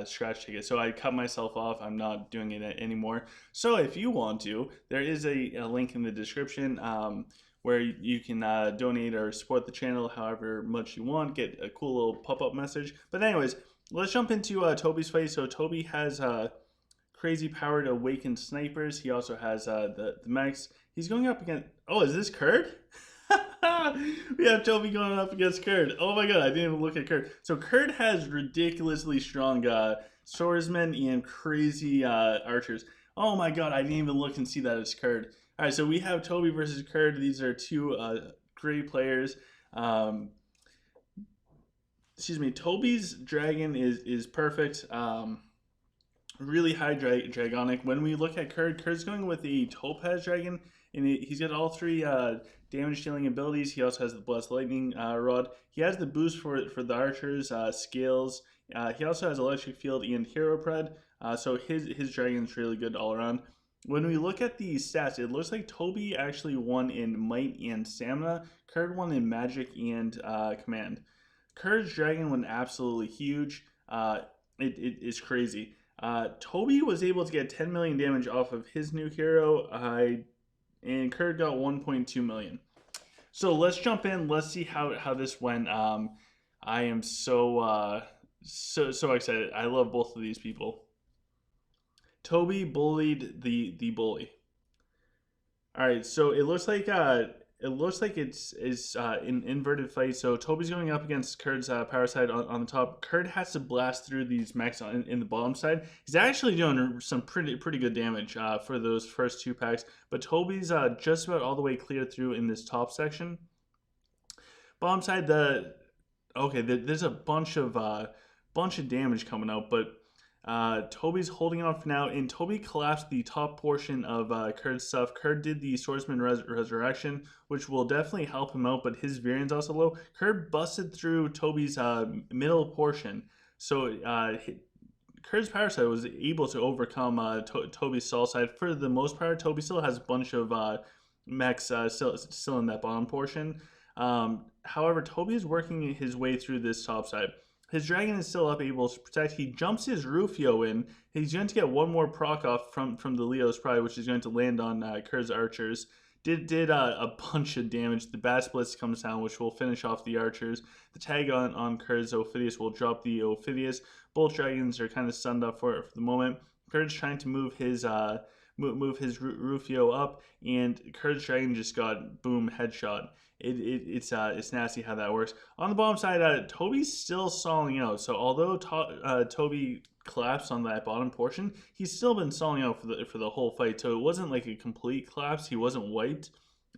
scratch ticket. So I cut myself off. I'm not doing it anymore. So if you want to, there is a link in the description where you can donate or support the channel however much you want, get a cool little pop-up message. But anyways, let's jump into Toby's fight. So Toby has crazy powered awakened snipers. He also has the mechs. He's going up against... Oh, is this Kurd? We have Toby going up against Kurd. Oh my god, I didn't even look at Kurd. So Kurd has ridiculously strong swordsmen and crazy archers. Oh my god, I didn't even look and see that it's Kurd. Alright, so we have Toby versus Kurd. These are two great players. Excuse me, Toby's dragon is perfect. Really high dragonic. When we look at Kurd's going with the Topaz dragon, and he's got all 3 damage dealing abilities. He also has the Blessed Lightning Rod. He has the boost for the archers, scales. He also has Electric Field and Hero Pred. So his dragon's really good all around. When we look at the stats, it looks like Toby actually won in Might and Stamina. Kurd won in Magic and Command. Kurd's dragon went absolutely huge. It is crazy. Toby was able to get 10 million damage off of his new hero, and Kurd got 1.2 million. So let's jump in. Let's see how this went. I am so excited. I love both of these people. Toby bullied the bully. All right, so it looks like it's an inverted fight. So Toby's going up against Kurd's power side on the top. Kurd has to blast through these mechs in the bottom side. He's actually doing some pretty good damage for those first 2 packs. But Toby's just about all the way clear through in this top section. Bottom side, there's a bunch of damage coming out, but Toby's holding on for now, and Toby collapsed the top portion of Kurd's stuff. Kurd did the Swordsman Resurrection, which will definitely help him out, but his variant's also low. Kurd busted through Toby's middle portion, so Kurd's power side was able to overcome Toby's stall side. For the most part, Toby still has a bunch of mechs still in that bottom portion. However, Toby is working his way through this top side. His dragon is still up, able to protect. He jumps his Rufio in. He's going to get 1 more proc off from the Leo's Pride, which is going to land on Kurd's archers. Did a bunch of damage. The Bat Splits comes down, which will finish off the archers. The tag on Kurd's Ophidius will drop the Ophidius. Both dragons are kind of stunned up for the moment. Kurd's trying to move move his Rufio up, and Kurt's dragon just got boom headshot. It's nasty how that works. On the bottom side, Toby's still stalling out. So although Toby collapsed on that bottom portion, he's still been stalling out for the whole fight. So it wasn't like a complete collapse. He wasn't wiped.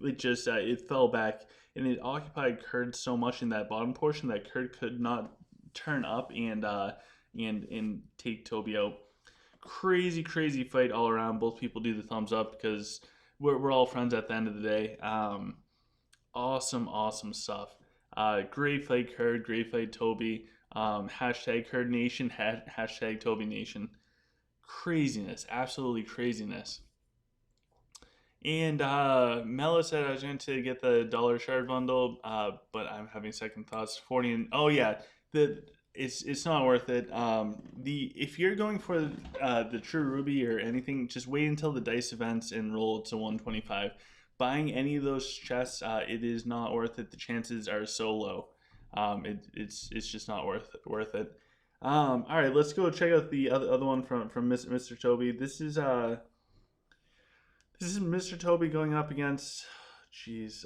It just it fell back, and it occupied Kurt so much in that bottom portion that Kurt could not turn up and take Toby out. Crazy fight all around. Both people do the thumbs up because we're all friends at the end of the day. Awesome stuff. Great fight, Kurt. Great fight, Toby. Hashtag Kurt Nation. Hashtag Toby Nation. Craziness. Absolutely craziness. And Mela said I was going to get the dollar shard bundle, but I'm having second thoughts. 40 and oh yeah, it's not worth it. If you're going for the True Ruby or anything, just wait until the dice events and roll to 125. Buying any of those chests, it is not worth it. The chances are so low. It's just not worth it. All right, let's go check out the other one from Mr. Toby. This is Mr. Toby going up against, geez,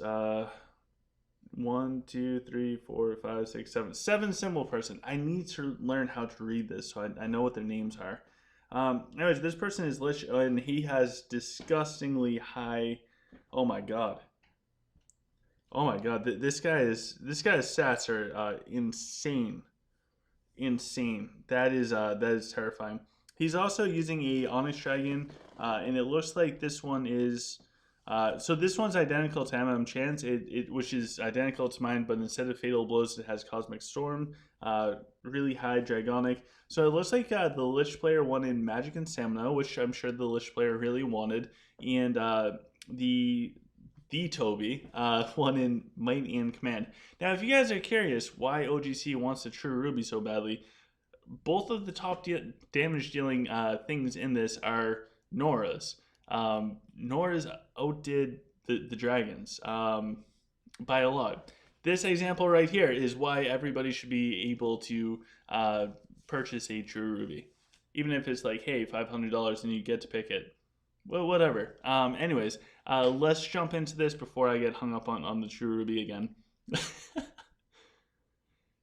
1, 2, 3, 4, 5, 6, 7, 7 symbol person. I need to learn how to read this so I know what their names are. Anyways, this person is Lich, and he has disgustingly high. Oh my god. Oh my god. This guy's stats are insane. That is terrifying. He's also using a Onyx Dragon, and it looks like this one is. So this one's identical to MM Chance, which is identical to mine, but instead of Fatal Blows, it has Cosmic Storm, really high Dragonic. So it looks like the Lich player won in Magic and Stamina, which I'm sure the Lich player really wanted, and the Toby won in Might and Command. Now, if you guys are curious why OGC wants the True Ruby so badly, both of the top damage dealing things in this are Nora's. Nora's outdid the dragons by a lot. This example right here is why everybody should be able to purchase a True Ruby. Even if it's like, hey, $500 and you get to pick it. Well, whatever. Anyways, let's jump into this before I get hung up on the True Ruby again.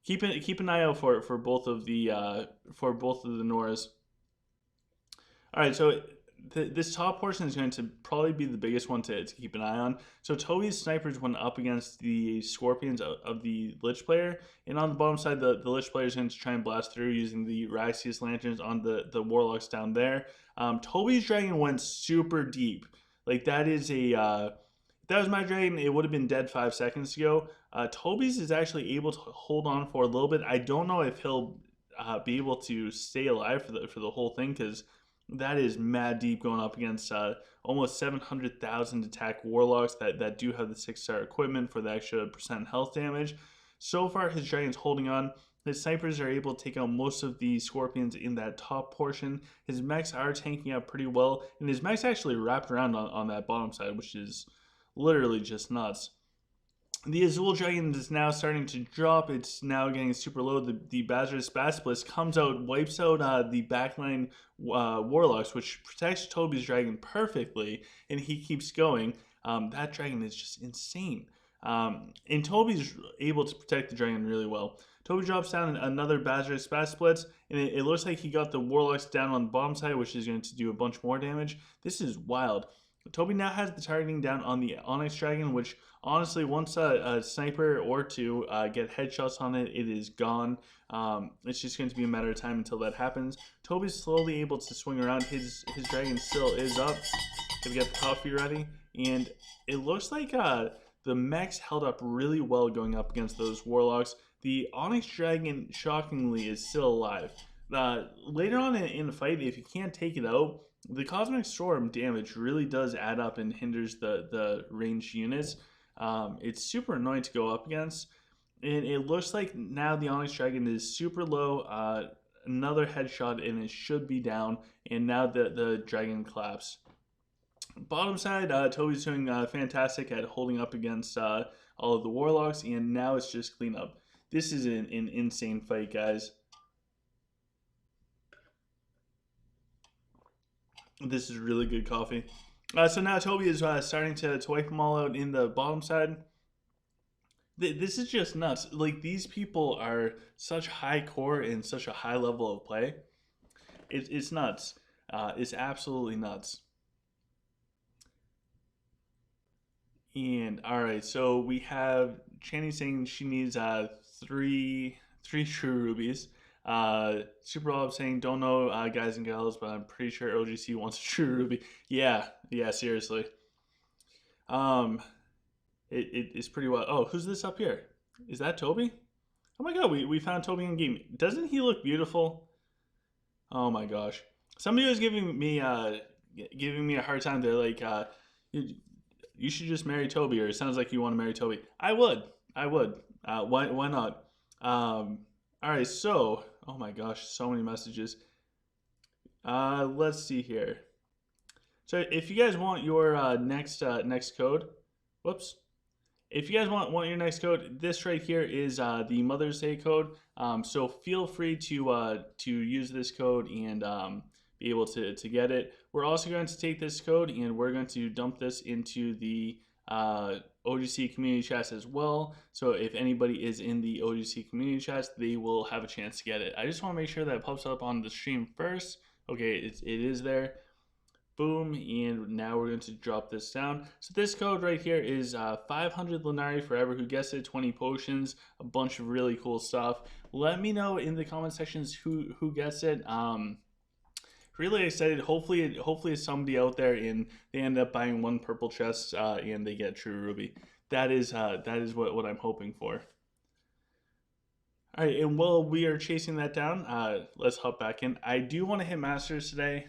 Keep an eye out for both of the Noras. All right, so this top portion is going to probably be the biggest one to keep an eye on. So Toby's snipers went up against the Scorpions of the Lich player, and on the bottom side, the Lich player is going to try and blast through using the Raxius Lanterns on the Warlocks down there. Toby's dragon went super deep. Like that is a if that was my dragon, it would have been dead 5 seconds ago. Toby's is actually able to hold on for a little bit. I don't know if he'll be able to stay alive for the whole thing, because that is mad deep going up against almost 700,000 attack Warlocks that do have the 6-star equipment for the extra % health damage. So far, his dragon's holding on. His snipers are able to take out most of the Scorpions in that top portion. His mechs are tanking out pretty well, and his mechs actually wrapped around on that bottom side, which is literally just nuts. The Azul Dragon is now starting to drop. It's now getting super low. The Bazarus Basilisk comes out, wipes out the backline Warlocks, which protects Toby's dragon perfectly, and he keeps going. That dragon is just insane. And Toby's able to protect the dragon really well. Toby drops down another Bazarus Basilisk, and it looks like he got the Warlocks down on the bottom side, which is going to do a bunch more damage. This is wild. Toby now has the targeting down on the Onyx Dragon, which honestly, once a sniper or two get headshots on it, it is gone. It's just going to be a matter of time until that happens. Toby's slowly able to swing around. His dragon still is up. Gonna get the coffee ready. And it looks like the mechs held up really well going up against those Warlocks. The Onyx Dragon, shockingly, is still alive. Later on in the fight, if you can't take it out, the Cosmic Storm damage really does add up and hinders the ranged units. It's super annoying to go up against. And it looks like now the Onyx Dragon is super low. Another headshot and it should be down. And now the dragon collapsed. Bottom side, Toby's doing fantastic at holding up against all of the Warlocks. And now it's just cleanup. This is an insane fight, guys. This is really good coffee. So now Toby is starting to wipe them all out in the bottom side. This is just nuts. Like, these people are such high core and such a high level of play. It's nuts. It's absolutely nuts. And all right, so we have Channy saying she needs three true rubies. Super Bob saying don't know guys and gals, but I'm pretty sure OGC wants a true ruby. Yeah, yeah, seriously. Um, it's pretty well. Oh, who's this up here? Is that Toby? Oh my god, we found Toby in game. Doesn't he look beautiful? Oh my gosh. Somebody was giving me a hard time. They're like, you, you should just marry Toby, or it sounds like you want to marry Toby. I would. I would. Why not? All right, so, oh my gosh, so many messages. Let's see here. So if you guys want your next code, whoops. If you guys want your next code, this right here is the Mother's Day code. So feel free to use this code and be able to get it. We're also going to take this code and we're going to dump this into the OGC community chats as well. So if anybody is in the OGC community chats, they will have a chance to get it. I just want to make sure that it pops up on the stream first. Okay, it is there. Boom, and now we're going to drop this down. So this code right here is 500 Linari forever. Who gets it? 20 potions, a bunch of really cool stuff. Let me know in the comment sections who gets it. Really excited. Hopefully it's somebody out there and they end up buying one purple chest and they get true ruby. That is what I'm hoping for. All right, and while we are chasing that down, let's hop back in. I do want to hit masters today.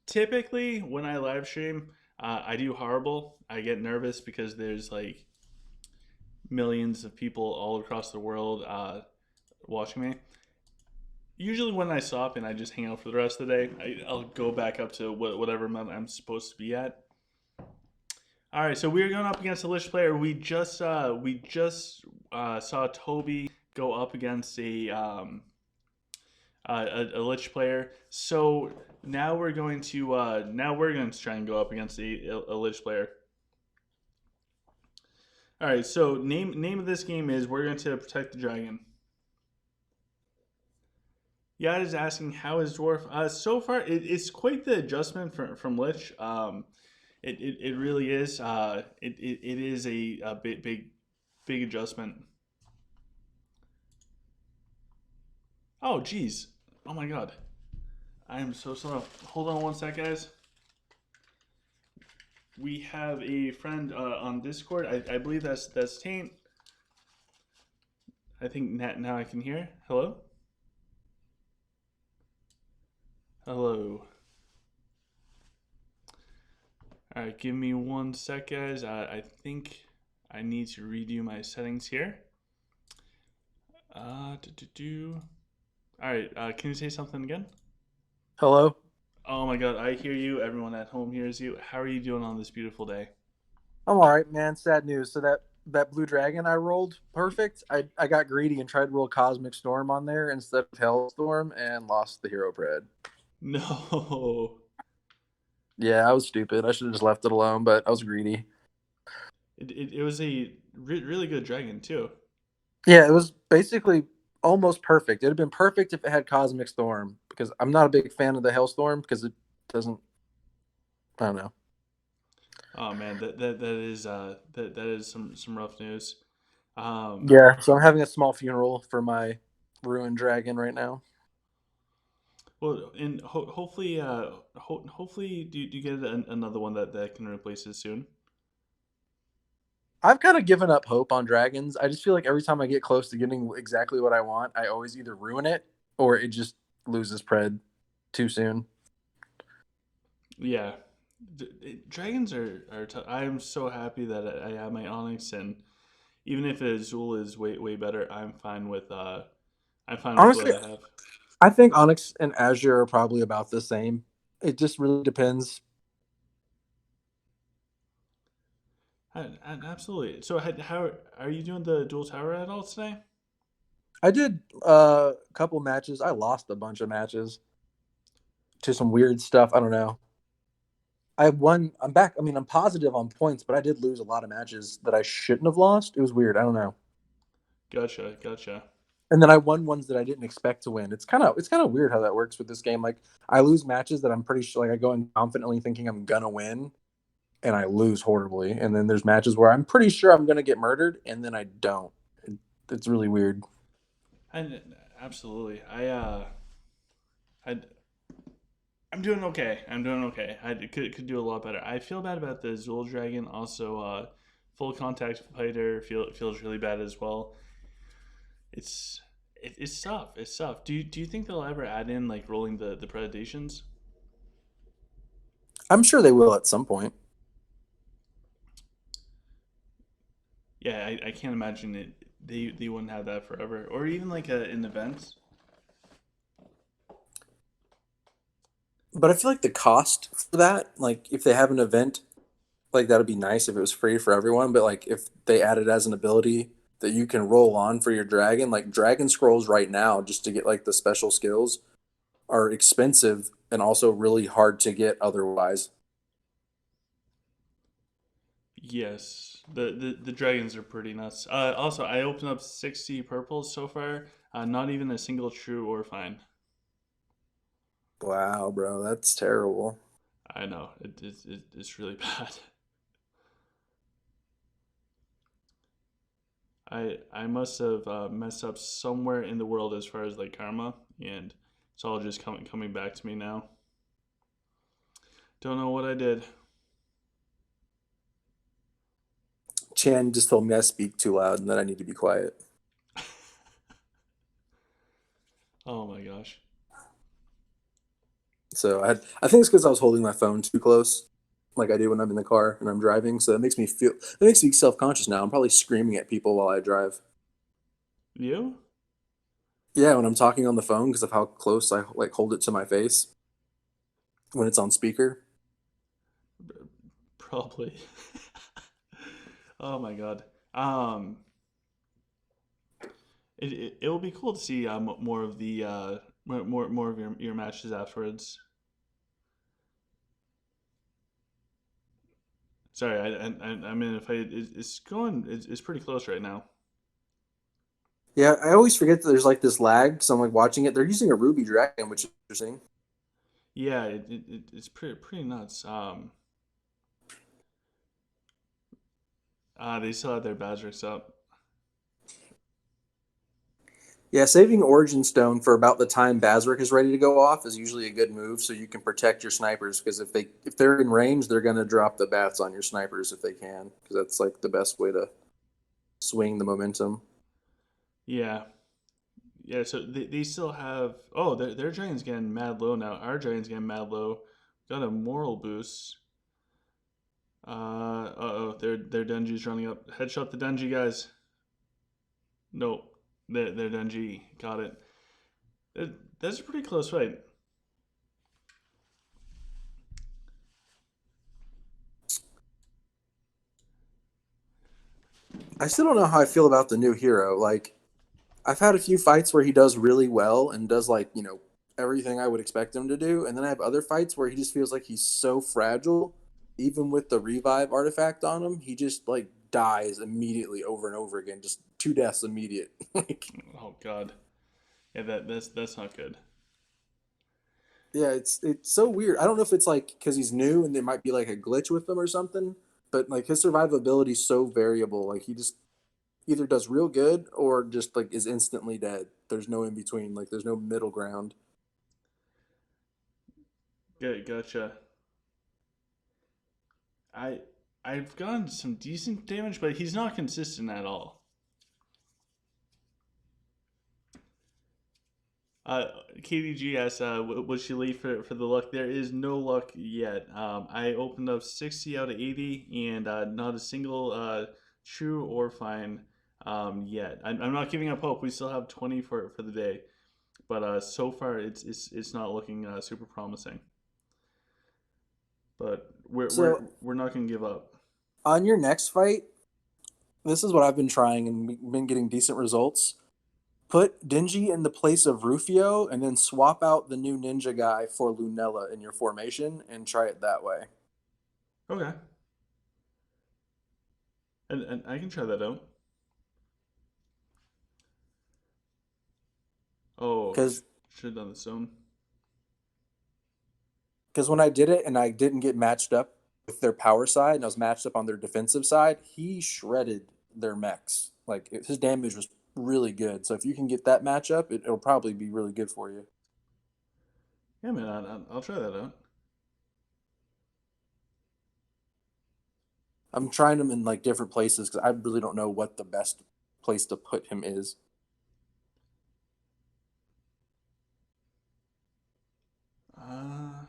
Typically, when I live stream, I do horrible. I get nervous because there's like millions of people all across the world watching me. Usually, when I stop and I just hang out for the rest of the day, I'll go back up to whatever amount I'm supposed to be at. All right, so we're going up against a Lich player. We just saw Toby go up against a Lich player. So now we're going to try and go up against a Lich player. All right, so name of this game is we're going to protect the dragon. Yad is asking how is dwarf. So far, it's quite the adjustment from Lich. It really is. It is a big adjustment. Oh geez. Oh my god. I am so slow. Hold on one sec, guys. We have a friend on Discord. I believe that's Taint. I think now I can hear. Hello? Hello. Alright, give me one sec, guys. I think I need to redo my settings here. Alright, can you say something again? Hello. Oh my god, I hear you. Everyone at home hears you. How are you doing on this beautiful day? I'm all right, man. Sad news. So that blue dragon I rolled perfect. I got greedy and tried to roll Cosmic Storm on there instead of Hellstorm and lost the hero pred. No. Yeah, I was stupid. I should have just left it alone, but I was greedy. It was a really good dragon, too. Yeah, it was basically almost perfect. It'd have been perfect if it had Cosmic Storm because I'm not a big fan of the Hellstorm because it doesn't. I don't know. Oh man, that is some rough news. Um, Yeah, so I'm having a small funeral for my ruined dragon right now. well, and hopefully, hopefully, do you get another one that can replace it soon? I've kind of given up hope on dragons. I just feel like every time I get close to getting exactly what I want, I always either ruin it or it just loses pred too soon. Yeah, dragons are. I am so happy that I have my Onyx, and even if Azul is way better, I'm fine with what Honestly, I have. I think Onyx and Azure are probably about the same. It just really depends. Absolutely. So how are you doing the dual tower at all today? I did a couple matches. I lost a bunch of matches to some weird stuff. I don't know. I won. I'm back. I mean, I'm positive on points, but I did lose a lot of matches that I shouldn't have lost. It was weird. I don't know. Gotcha, gotcha. And then I won ones that I didn't expect to win. It's kind of weird how that works with this game. Like I lose matches that I'm pretty sure like I go in confidently thinking I'm gonna win, and I lose horribly. And then there's matches where I'm pretty sure I'm gonna get murdered, and then I don't. It's really weird. And absolutely, I I'm doing okay. I'm doing okay. I could do a lot better. I feel bad about the Zool Dragon. Also, full contact fighter feels really bad as well. It's it's tough. It's tough. Do you think they'll ever add in like rolling the predations? I'm sure they will at some point. Yeah, I can't imagine it. They wouldn't have that forever, or even like an event. But I feel like the cost for that, like if they have an event, like that'd be nice if it was free for everyone. But like if they add it as an ability that you can roll on for your dragon, like dragon scrolls right now, just to get like the special skills, are expensive and also really hard to get otherwise. Yes, the dragons are pretty nuts. Also, I opened up 60 purples so far. Not even a single true or fine. Wow, bro, that's terrible. I know it's really bad. I must have messed up somewhere in the world as far as like karma, and it's all just coming back to me now. Don't know what I did. Chan just told me I speak too loud and that I need to be quiet. Oh my gosh. So I think it's because I was holding my phone too close, like I do when I'm in the car and I'm driving. So it makes me self conscious now. I'm probably screaming at people while I drive. You? Yeah, when I'm talking on the phone because of how close I like hold it to my face when it's on speaker. Probably. Oh my god. Um, it will be cool to see more of the more of your matches afterwards. Sorry, I mean if it's going it's pretty close right now. Yeah, I always forget that there's like this lag. So I'm like watching it. They're using a ruby dragon, which is interesting. Yeah, it's pretty nuts. They still have their Bazrics up. Yeah, saving Origin Stone for about the time Basric is ready to go off is usually a good move, so you can protect your snipers. Because if they're in range, they're gonna drop the bats on your snipers if they can, because that's like the best way to swing the momentum. Yeah, yeah. So they still have. Oh, their dragon's getting mad low now. Our dragon's getting mad low. Got a moral boost. Oh, their Denji's running up. Headshot the Denji guys. Nope, their Denji got it. That's a pretty close fight. I still don't know how I feel about the new hero. Like I've had a few fights where he does really well and does like everything I would expect him to do, and then I have other fights where he just feels like he's so fragile. Even with the revive artifact on him, he just like dies immediately over and over again, just two deaths immediate. Like Oh God, yeah, that's not good. yeah, it's so weird. I don't know if it's like because he's new and there might be like a glitch with him or something, but like his survivability is so variable. Like he just either does real good or just like is instantly dead. There's no in between. Like there's no middle ground. Gotcha. I I've gotten some decent damage, but he's not consistent at all. KDG asks, was she late for the luck? There is no luck yet. I opened up 60 out of 80 and not a single true or fine yet. I'm not giving up hope. We still have 20 for the day, but so far it's not looking super promising. But So we're not gonna give up. on your next fight, this is what I've been trying and been getting decent results. Put Dingy in the place of Rufio and then swap out the new ninja guy for Lunella in your formation and try it that way. Okay, and I can try that out. Oh, Because should have done the zone. when I did it and I didn't get matched up with their power side and I was matched up on their defensive side, he shredded their mechs. Like his damage was really good. So if you can get that matchup, it'll probably be really good for you. Yeah, man, I'll try that out. I'm trying him in like different places because I really don't know what the best place to put him is. Uh,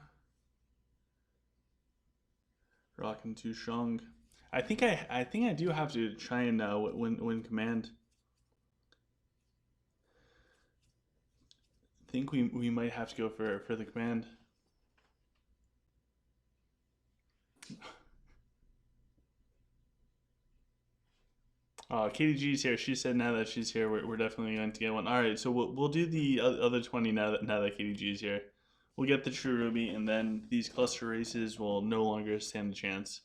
Rockin' too strong. I think I do have to try and win command. I think we might have to go for the command. KDG's here. She said now that she's here, we're definitely going to get one. All right, so we'll do the other 20 now that KDG's here. We'll get the true ruby, and then these cluster races will no longer stand a chance.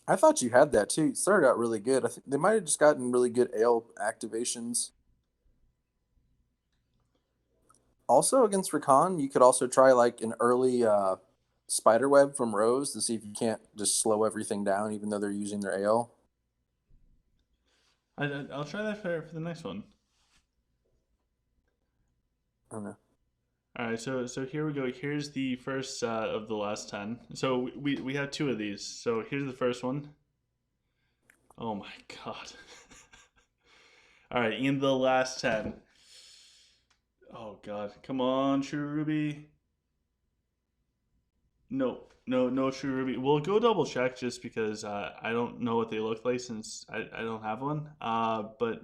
I thought you had that too. It started out really good. I think they might have just gotten really good ale activations. Also against Rakan, you could also try like an early spider web from Rose to see if you can't just slow everything down, even though they're using their ale. I'll try that for the next one. I don't know. All right, so here we go. Here's the first of the last 10. So we have two of these. So here's the first one. Oh my god. All right, in the last 10. Oh god, come on, True Ruby. No, no True Ruby. We'll go double check just because I don't know what they look like since I don't have one. But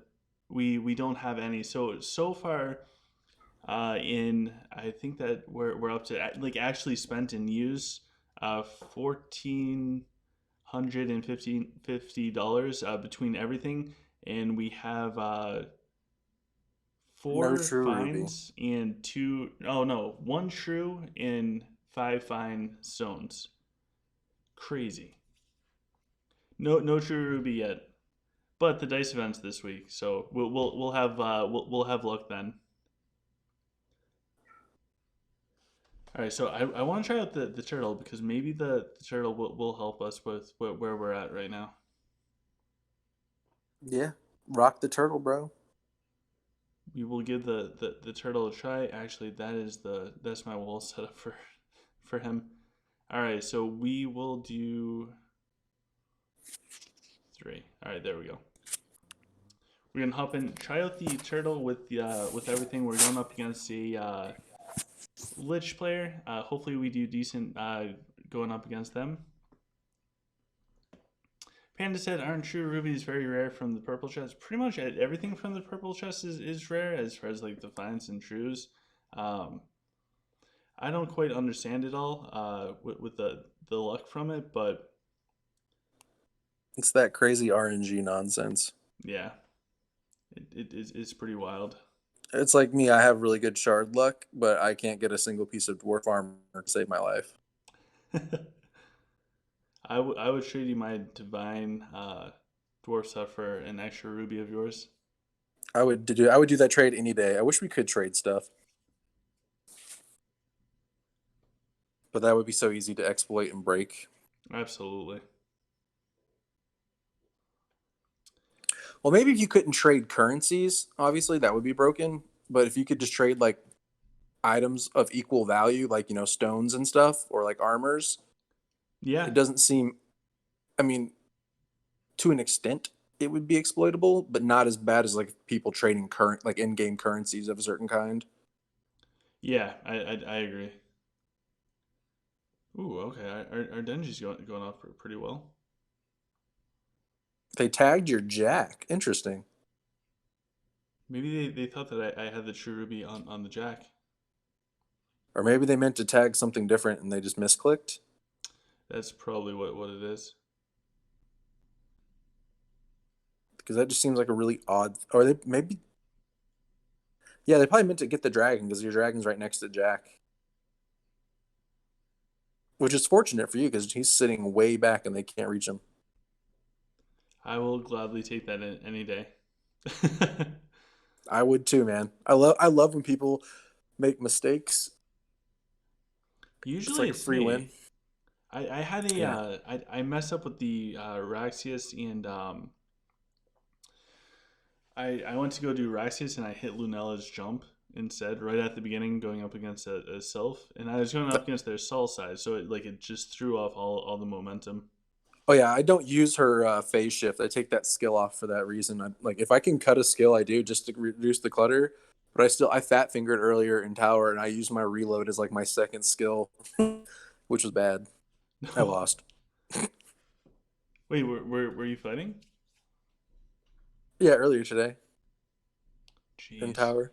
we don't have any. So far, in I think that we're up to like actually spent and used, 1,450 dollars between everything, and we have No four true Ruby. fines and two. Oh no, one true and five fine stones. Crazy. No true ruby yet, but the dice event's this week, so we'll have luck then. All right, so I want to try out the turtle because maybe the turtle will help us with where we're at right now. Yeah. Rock the turtle, bro. We will give the turtle a try. Actually, that's my wall setup for him. All right, so we will do three. All right, there we go. We're gonna hop in, try out the turtle with everything. We're going up against a Lich player. Hopefully, we do decent going up against them. Panda said, "Aren't true rubies very rare from the purple chest?" Pretty much everything from the purple chest is rare as far as like the finds and trues. Um, I don't quite understand it all with the luck from it, but It's that crazy RNG nonsense. yeah, it's pretty wild. It's like me. I have really good shard luck, but I can't get a single piece of dwarf armor to save my life. I would trade you my divine dwarf stuff for an extra ruby of yours. I would do that trade any day. I wish we could trade stuff, but that would be so easy to exploit and break. Absolutely. Well, maybe if you couldn't trade currencies, obviously that would be broken. But if you could just trade like items of equal value, like stones and stuff, or like armors, Yeah, it doesn't seem. I mean, to an extent, it would be exploitable, but not as bad as like people trading current like in-game currencies of a certain kind. yeah, I agree. Ooh, okay. Our Denji's going off pretty well. They tagged your Jack. Interesting. Maybe they thought that I had the true ruby on the jack. Or maybe they meant to tag something different and they just misclicked. That's probably what it is. Because that just seems like a really odd. Or they maybe. Yeah, they probably meant to get the dragon because your dragon's right next to Jack. which is fortunate for you because he's sitting way back and they can't reach him. I will gladly take that any day. I would too, man. I love when people make mistakes. It's Usually like a it's free win. me. I had a Yeah. I messed up with the Raxius and I went to go do Raxius and I hit Lunella's jump instead right at the beginning going up against a Sylph and I was going up against their Sol side so it just threw off all the momentum. Oh yeah, I don't use her phase shift. I take that skill off for that reason. Like if I can cut a skill, I do just to reduce the clutter. But I fat fingered earlier in tower, and I used my reload as like my second skill, which was bad. I No. lost. Wait, were you fighting? Yeah, earlier today in Jeez. tower.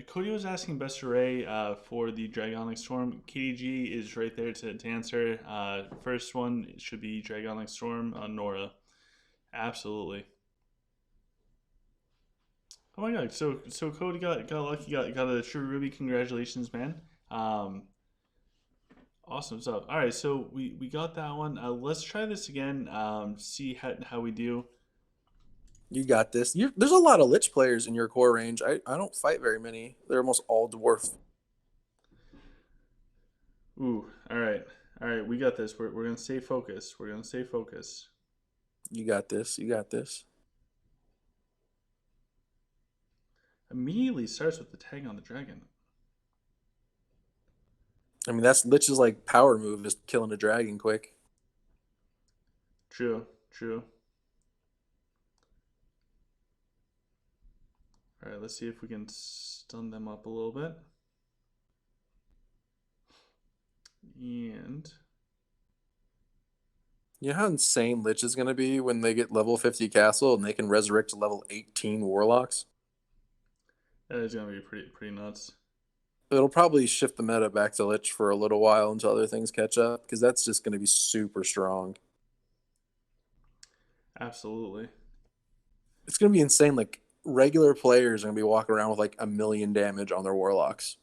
Cody was asking best array for the Dragonic Storm. KDG is right there to answer. First one should be Dragonic Storm on Nora. Absolutely. Oh my god! So Cody got lucky, got a true ruby. Congratulations, man. Um, awesome stuff. All right, so we got that one. Let's try this again. See how we do. You got this. There's a lot of Lich players in your core range. I don't fight very many. They're almost all dwarf. Ooh, all right. We got this. We're gonna stay focused. We're gonna stay focused. You got this. You got this. Immediately starts with the tag on the dragon. I mean, that's Lich's like power move, just killing a dragon quick. True, true. All right, let's see if we can stun them up a little bit. And You know how insane Lich is going to be when they get level 50 castle and they can resurrect to level 18 warlocks? that is gonna be pretty nuts. It'll probably shift the meta back to Lich for a little while until other things catch up because that's just going to be super strong. Absolutely. It's going to be insane. Like, regular players are going to be walking around with like a million damage on their warlocks.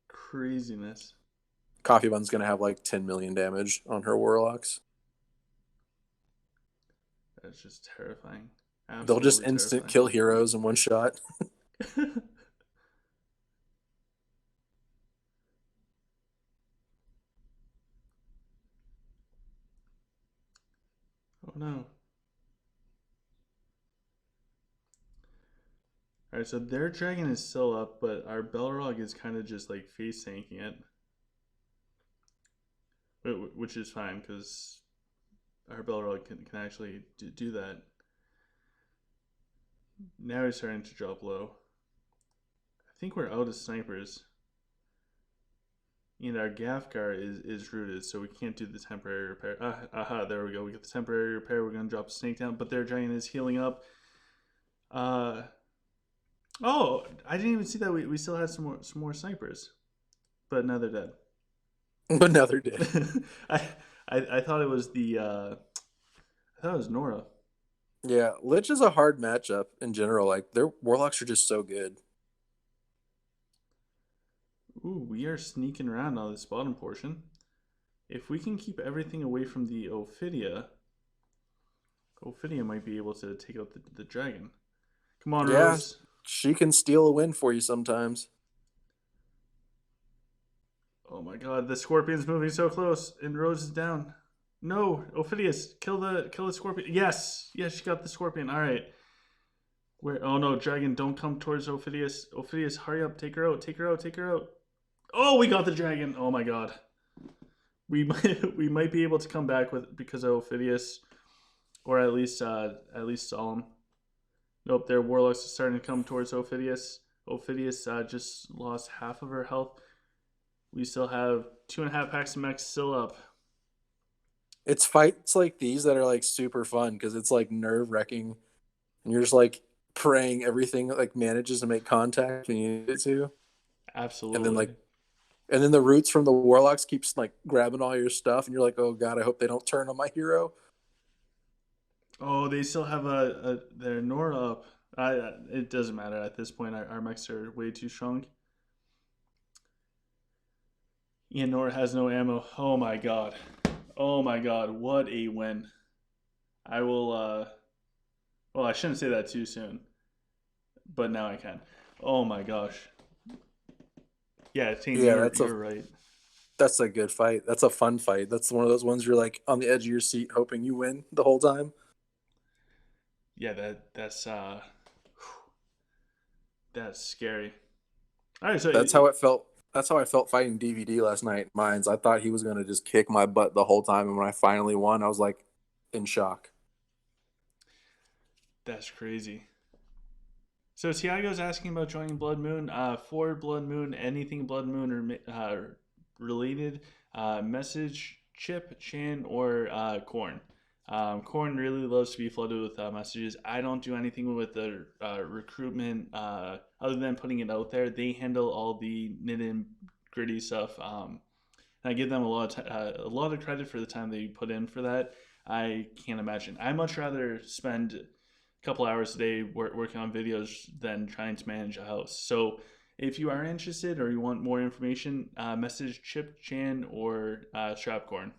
Craziness. Coffee Bun's going to have like 10 million damage on her warlocks. That's just terrifying. They'll just Absolutely instant terrifying. kill heroes in one shot. Oh no. All right, so their dragon is still up, but our Belrog is kind of just like face tanking it, which is fine because our Belrog can actually do that. Now he's starting to drop low. I think we're out of snipers. And our Gafgar is rooted, so we can't do the temporary repair. Aha, there we go. We get the temporary repair. We're going to drop a snake down, but their dragon is healing up. Uh, oh, I didn't even see that we still had some more snipers, but now they're dead. But now they're dead. I, I thought it was I thought it was Nora. Yeah, Lich is a hard matchup in general. Like, their warlocks are just so good. Ooh, we are sneaking around on this bottom portion. If we can keep everything away from the Ophidia might be able to take out the dragon. Come on, Yeah, Rose. she can steal a win for you sometimes. Oh my god, the scorpion's moving so close, and Rose is down. No, Ophidius, kill the scorpion. Yes, yes, she got the scorpion. All right. Where? Oh no, dragon, don't come towards Ophidius. Ophidius, hurry up, take her out, take her out, take her out. Oh, we got the dragon. Oh my god. We might be able to come back with because of Ophidius, or at least Solemn. Nope, their warlocks are starting to come towards Ophidius. Ophidius just lost half of her health. We still have 2.5 packs of mechs still up. It's fights like these that are like super fun because it's like nerve wracking, and you're just like praying everything like manages to make contact when you need it to, and then Absolutely. like and then the roots from the warlocks keeps like grabbing all your stuff, and you're like, oh god, I hope they don't turn on my hero. Oh, they still have their Nora up. It doesn't matter at this point. Our mechs are way too strong. Ian Nor has no ammo. Oh my god. Oh my god. What a win. I will. Well, I shouldn't say that too soon, but now I can. Oh my gosh. Yeah, Tain, Yeah, you're right. that's a good fight. That's a fun fight. That's one of those ones you're like on the edge of your seat hoping you win the whole time. Yeah, that's scary. All right, so That's how it felt. That's how I felt fighting DVD last night. Mines. I thought he was gonna just kick my butt the whole time, and when I finally won, I was like in shock. that's crazy. So Tiago's asking about joining Blood Moon. For Blood Moon, anything Blood Moon or related, message Chip, Chan, or Corn. Corn really loves to be flooded with messages. I don't do anything with the recruitment other than putting it out there. They handle all the nitty gritty stuff. And I give them a lot of credit for the time they put in for that. I can't imagine. I much rather spend a couple hours a day working on videos than trying to manage a house. So if you are interested or you want more information, message Chip Chan or Strapcorn.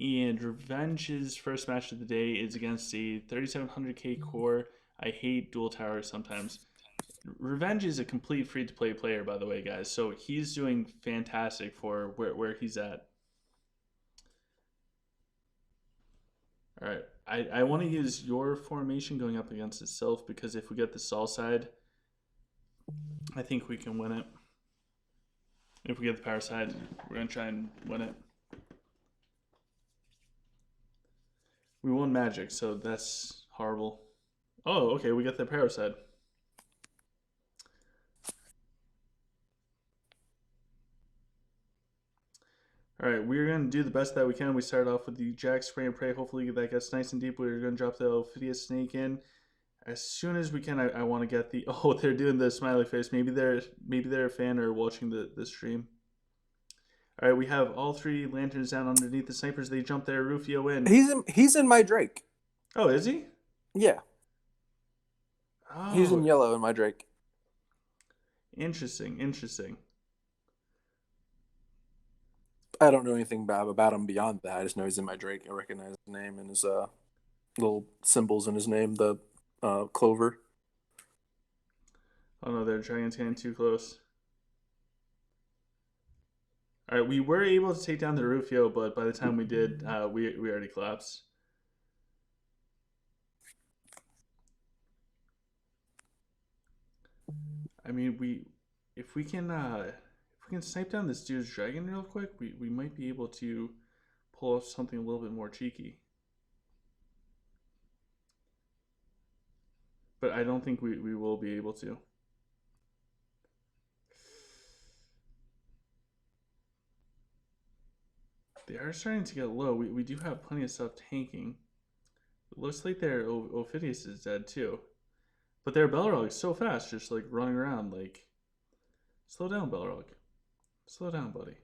And Revenge's first match of the day is against a 3700K core. I hate dual towers sometimes. Revenge is a complete free to play player, by the way, guys. So he's doing fantastic for where he's at. All right. I want to use your formation going up against itself because if we get the Sol side, I think we can win it. If we get the power side, we're going to try and win it. We won Magic, so that's horrible. Oh, okay. We got the power side. All right, we're going to do the best that we can. We start off with the Jack Spray and Pray. Hopefully that gets nice and deep. We're going to drop the Ophidius Snake in as soon as we can. I want to get the. Oh, they're doing the smiley face. Maybe they're a fan or watching the stream. All right, we have all three lanterns down underneath the snipers. They jump there. Rufio in. He's in my Drake. Oh, is he? Yeah, he's in Oh, yellow in my Drake. interesting. Interesting. I don't know anything about him beyond that. I just know he's in my Drake. I recognize his name and his little symbols in his name, the clover. Oh no, they're trying to get too close. All right, we were able to take down the Rufio, but by the time we did, we already collapsed. I mean, we if we can snipe down this dude's dragon real quick, we might be able to pull off something a little bit more cheeky. But I don't think we will be able to. They are starting to get low. We do have plenty of stuff tanking. It looks like their Ophidius is dead too. But their Belrog is so fast, just like running around. Like, slow down, Belrog. Slow down, buddy.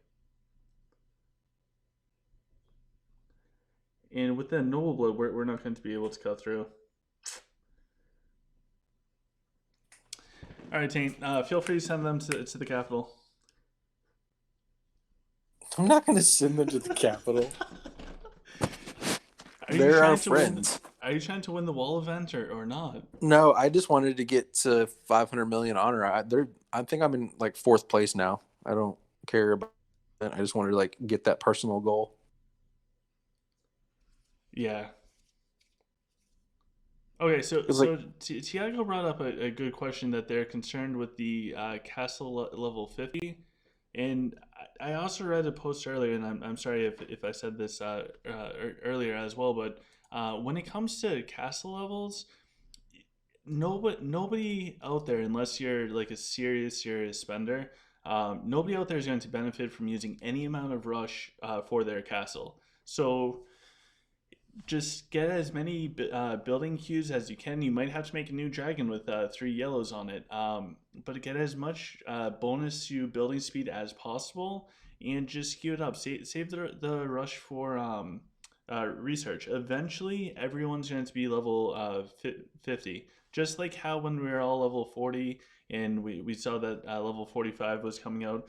And with that Noble Blood, we're not going to be able to cut through. All right, Taint. Feel free to send them to the capital. I'm not going to send them to the capital. Are you They're our trying to win? friends. Are you trying to win the wall event or not? No, I just wanted to get to 500 million honor. I think I'm in like fourth place now. I don't care about that. I just wanted to like get that personal goal. Yeah. Okay, so It's like Tiago brought up a good question that they're concerned with the castle level 50, and I also read a post earlier, and I'm sorry if I said this earlier as well, but when it comes to castle levels, nobody out there, unless you're like a serious spender, nobody out there is going to benefit from using any amount of rush for their castle. So just get as many building queues as you can. You might have to make a new dragon with three yellows on it, but get as much bonus to building speed as possible, and just queue it up. Save the rush for research. Eventually, everyone's going to be level 50. Just like how when we were all level 40 and we saw that level 45 was coming out,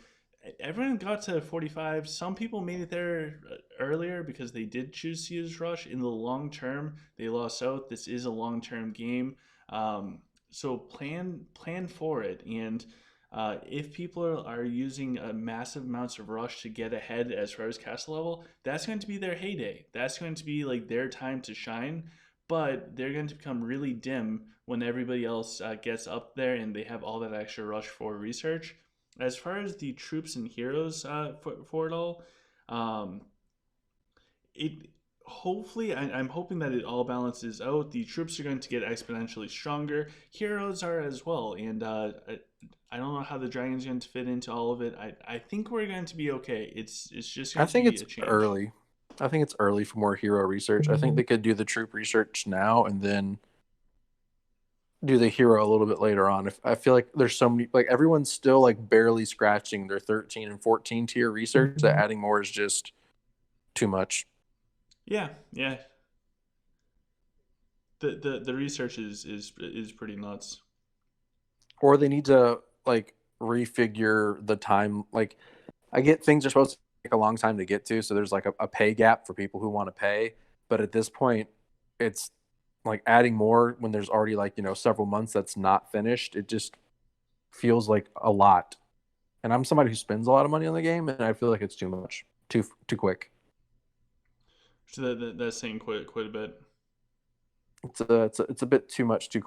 everyone got to 45. Some people made it there earlier because they did choose to use Rush. In the long term, they lost out. This is a long term game. So plan for it. And if people are using massive amounts of rush to get ahead as far as castle level, that's going to be their heyday. That's going to be like their time to shine. But they're going to become really dim when everybody else gets up there and they have all that extra rush for research. As far as the troops and heroes for it all, um, it hopefully I'm hoping that it all balances out. The troops are going to get exponentially stronger. Heroes are as well, and I don't know how the dragon's going to fit into all of it. I think we're going to be okay. It's just I going to think be it's a change. early. I think it's early for more hero research. I think they could do the troop research now and then do the hero a little bit later on. If I feel like there's so many, like everyone's still like barely scratching their 13 and 14 tier research, that adding more is just too much. Yeah, yeah. The research is pretty nuts. Or they need to like refigure the time. Like I get things are supposed to take a long time to get to, so there's like a pay gap for people who want to pay. But at this point, it's like adding more when there's already like several months that's not finished. It just feels like a lot. And I'm somebody who spends a lot of money on the game, and I feel like it's too much, too quick. So that's saying quite a bit. It's a bit too much, too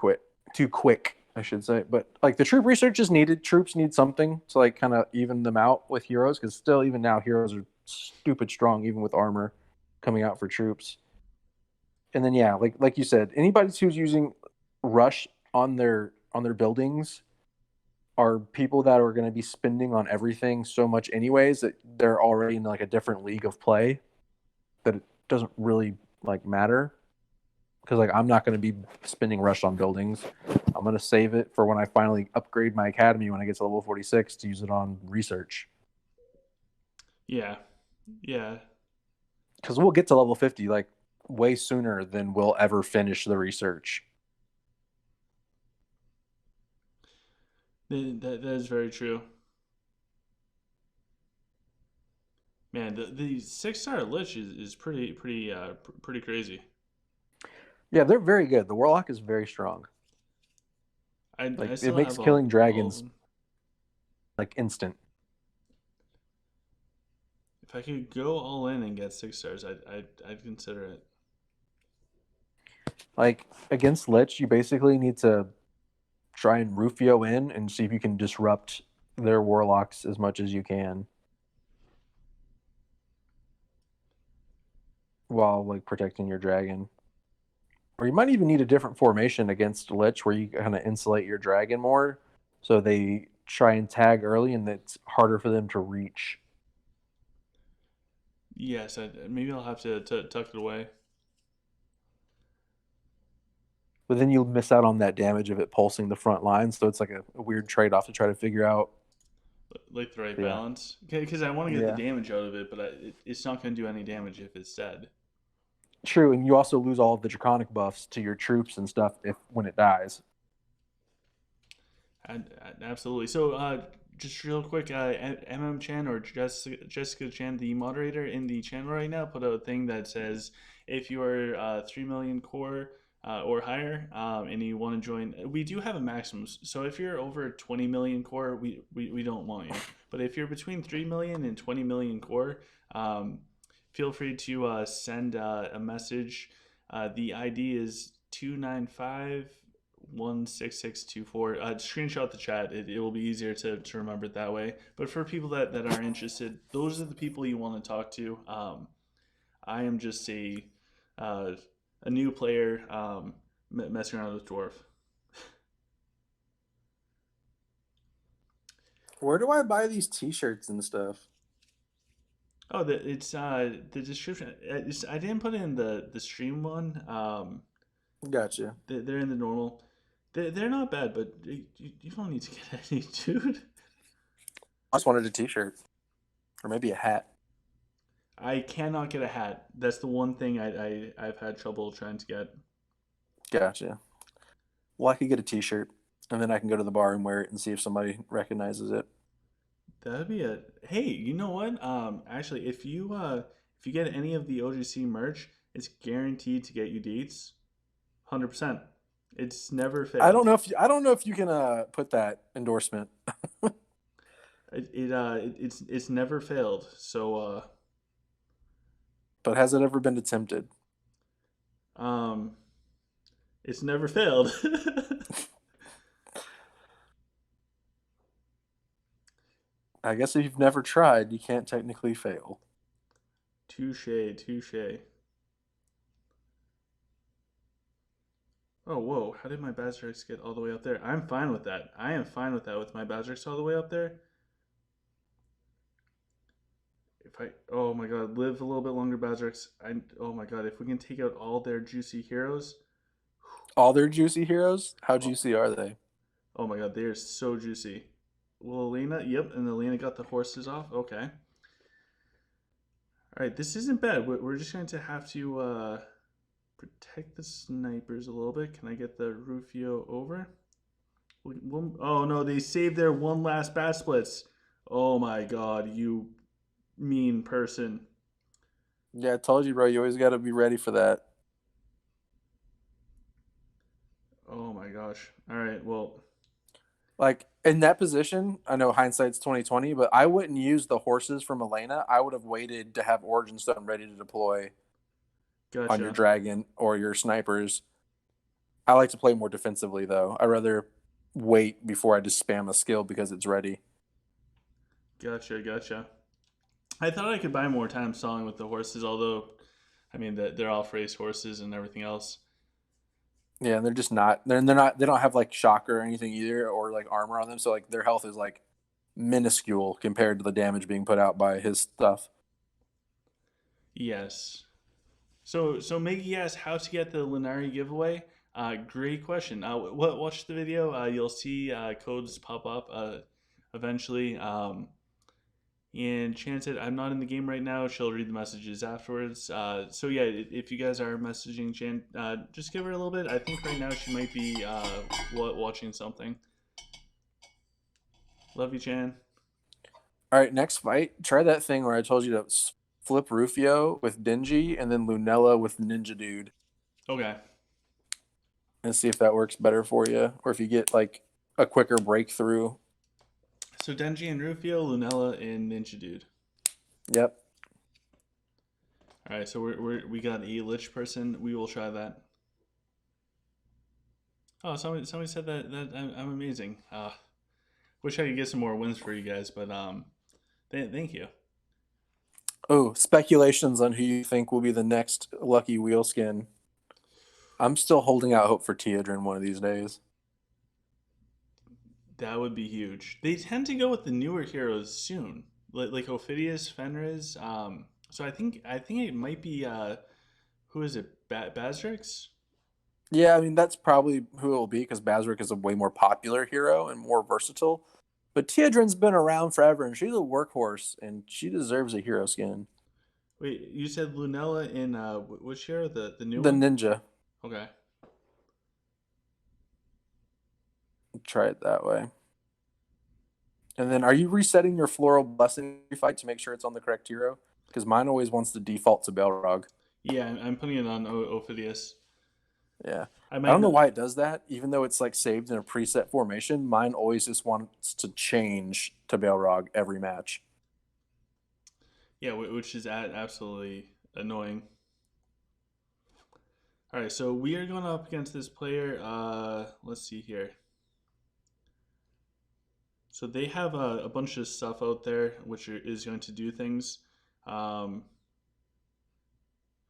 quick, I should say. But like the troop research is needed. Troops need something to like kind of even them out with heroes, because still even now heroes are stupid strong even with armor coming out for troops. And then yeah, like you said, anybody who's using rush on their buildings are people that are going to be spending on everything so much anyways that they're already in like a different league of play, that it doesn't really like matter, because like I'm not going to be spending rush on buildings. I'm going to save it for when I finally upgrade my academy when I get to level 46 to use it on research, Yeah, yeah. because we'll get to level 50 like way sooner than we'll ever finish the research. That is very true. Man, the 6-star lich is pretty crazy. Yeah, they're very good. The warlock is very strong. Like I it still makes have killing all of dragons them. like instant. If I could go all in and get 6 stars, I'd consider it. Like against lich, you basically need to try and Rufio in and see if you can disrupt their warlocks as much as you can while like protecting your dragon. Or you might even need a different formation against lich where you kind of insulate your dragon more, so they try and tag early and it's harder for them to reach. Yes, maybe I'll have to tuck it away, But then you'll miss out on that damage of it pulsing the front line, so it's like a weird trade-off to try to figure out. like the right Yeah. balance. Because I want to get the Yeah. damage out of it, but it's not going to do any damage if it's dead. True, and you also lose all of the draconic buffs to your troops and stuff if when it dies. Absolutely. So, just real quick, Chan or Jessica Chan, the moderator in the channel right now, put out a thing that says if you are 3 million core or higher and you want to join, we do have a maximum. So, if you're over 20 million core, we don't want you. But if you're between 3 million and 20 million core, um, feel free to send a message. The ID is 295 16624. Screenshot the chat. It will be easier to remember it that way. But for people that are interested, those are the people you want to talk to. I am just uh, a new player messing around with dwarf. Where do I buy these T-shirts and stuff? Oh, it's the description. I didn't put in the stream one. Gotcha. They're in the normal. They're not bad, but you don't need to get any, dude. I just wanted a T-shirt or maybe a hat. I cannot get a hat. That's the one thing I've had trouble trying to get. Gotcha. Well, I could get a T-shirt, and then I can go to the bar and wear it and see if somebody recognizes it. That'd be a hey. You know what? Actually, if you get any of the OGC merch, it's guaranteed to get you dates. 100%. It's never failed. I don't know if you can put that endorsement, It's never failed. So but has it ever been attempted? um, it's never failed. I guess if you've never tried, you can't technically fail. Touche, touche. Oh, whoa. How did my Bazrex get all the way up there? I'm fine with that. I am fine with that with my Bazrex all the way up there. If I, oh my god, live a little bit longer, Bazrex. Oh my god, if we can take out all their juicy heroes. All their juicy heroes? How Oh, juicy are they? oh my god, they are so juicy. Well, Elena, yep, and Elena got the horses off. Okay. All right, this isn't bad. We're just going to have to protect the snipers a little bit. Can I get the Rufio over? Oh no, they saved their one last bat splits. Oh my god, you mean person. Yeah, I told you, bro. You always got to be ready for that. Oh my gosh. All right, well, Like in that position, I know hindsight's 2020, but I wouldn't use the horses from Elena. I would have waited to have Origin Stone ready to deploy on your gotcha. dragon or your snipers. I like to play more defensively though. I rather wait before I just spam a skill because it's ready. Gotcha, gotcha. I thought I could buy more time stalling with the horses, although, I mean, they're all race horses and everything else. Yeah, and they're just not. They're not. They don't have like shock or anything either, or like armor on them. So like their health is like minuscule compared to the damage being put out by his stuff. Yes. So Miggy asked how to get the Linari giveaway. Great question. Watch the video. You'll see codes pop up eventually. And Chan said, I'm not in the game right now. She'll read the messages afterwards. So yeah, if you guys are messaging Chan, just give her a little bit. I think right now she might be watching something. Love you, Chan. All right, next fight. Try that thing where I told you to flip Rufio with Dingy and then Lunella with Ninja Dude, Okay. and see if that works better for you, or if you get like a quicker breakthrough. So Denji and Rufio, Lunella, and Ninja Dude. Yep. All right, so we got a lich person. We will try that. Oh, somebody said that I'm amazing. Wish I could get some more wins for you guys, but thank you. Oh, speculations on who you think will be the next lucky wheel skin. I'm still holding out hope for Teodrin one of these days. That would be huge. They tend to go with the newer heroes soon, like Ophidius, Fenris. So I think it might be who is it? Bazrix? Yeah, I mean that's probably who it will be because Bazric is a way more popular hero and more versatile. But Teodrin's been around forever, and she's a workhorse, and she deserves a hero skin. Wait, you said Lunella in which hero? The new The one? ninja. Okay. Try it that way. And then, are you resetting your floral blessing fight to make sure it's on the correct hero? Because mine always wants to default to Balrog. Yeah, I'm putting it on Ophidius. Yeah, I I might don't know not. why it does that. Even though it's like saved in a preset formation, mine always just wants to change to Balrog every match. Yeah, which is absolutely annoying. All right, so we are going up against this player. Let's see here. So they have a bunch of stuff out there which is going to do things. Um,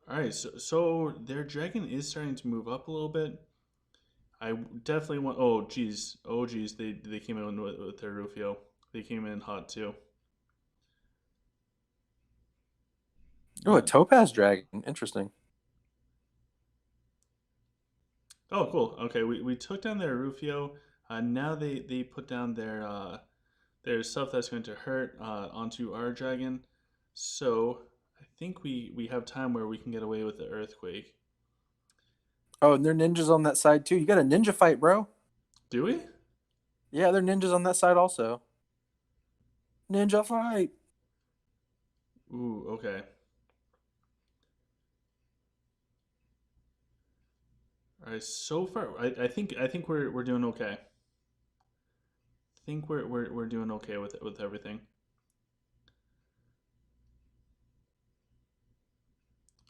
all right, so their dragon is starting to move up a little bit. I definitely want. Oh geez, they came in with their Rufio. They came in hot too. Oh, a Uh, Topaz Dragon. Interesting. oh, cool. Okay, we took down their Rufio. Now they put down their stuff that's going to hurt onto our dragon. So I I think we have time where we can get away with the earthquake. Oh, and they're ninjas on that side too. You got a ninja fight, bro. Do we? Yeah, they're ninjas on that side also. Ninja fight. Ooh, okay. All right. So far, I think we're doing okay. I think we're doing okay with everything.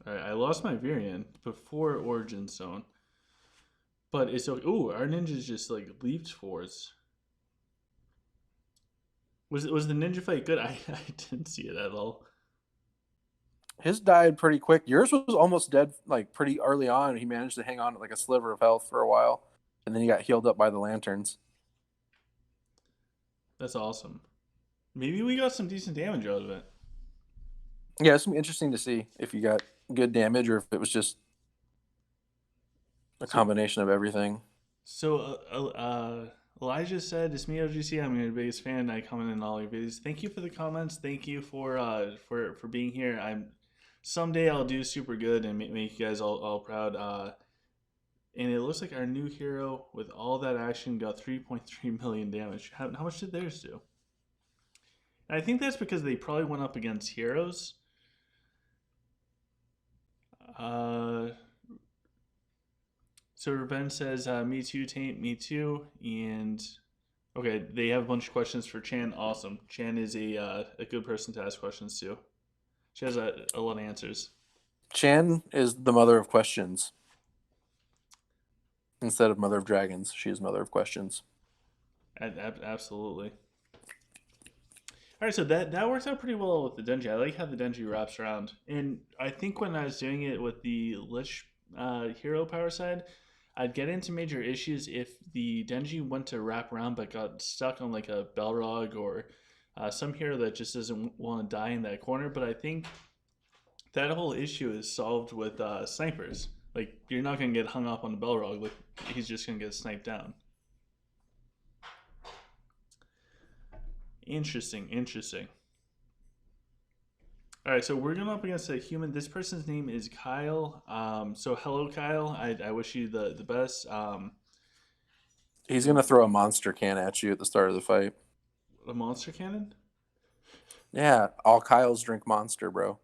All right. I lost my variant before Origin Zone, but it's okay. Ooh, our ninjas just like leaped forwards. Was the ninja fight good? I didn't see it at all. His died pretty quick. Yours was almost dead, like pretty early on. He managed to hang on to like a sliver of health for a while, and then he got healed up by the lanterns. That's awesome. Maybe we got some decent damage out of it. Yeah, it's gonna be interesting to see if you got good damage or if it was just a So combination of everything. so Elijah said, "It's me, OGC. I'm your biggest fan. I comment in all your videos. Thank you for the comments. Thank you for being here. I'm someday I'll do super good and make you guys all proud. And it looks like our new hero with all that action got 3.3 million damage. How much did theirs do? And I think that's because they probably went up against heroes. Uh, so Revenge says, "Me too, Taint. Me too." And okay, they have a bunch of questions for Chan. Awesome. Chan is a good person to ask questions to. She has a lot of answers. Chan is the mother of questions instead of mother of dragons. She is mother of questions. Absolutely. All right, so that works out pretty well with the Denji. I like how the Denji wraps around, and I think when I was doing it with the Lich hero power side, I'd get into major issues if the Denji went to wrap around but got stuck on like a Belrog or some hero that just doesn't want to die in that corner. But I think that whole issue is solved with snipers. Like you're not gonna get hung up on the Belrog. Like he's just gonna get sniped down. Interesting, interesting. All right, so we're going up against a human. This person's name is Kyle. So hello, Kyle. I wish you the best. He's gonna throw a monster can at you at the start of the fight. A monster cannon. Yeah, all Kyle's drink monster, bro.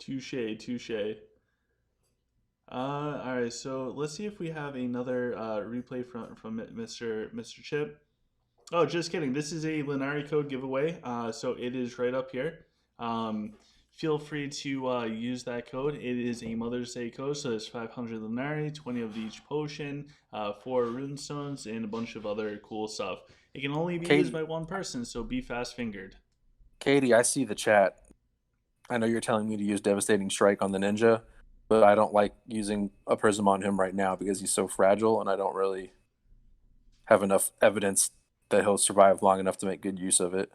Touche, touche. All right, so let's see if we have another replay from Mr. Chip. Oh, just kidding. This is a Linari code giveaway. So it is right up here. Um, Feel free to use that code. It is a Mother's Day code, so there's 500 Linari, 20 of each potion, 4 runestones, and a bunch of other cool stuff. It can only be used Katie, by one person, so be fast fingered. Katie, I see the chat. I know you're telling me to use Devastating Strike on the ninja, but I don't like using a prism on him right now because he's so fragile, and I don't really have enough evidence that he'll survive long enough to make good use of it.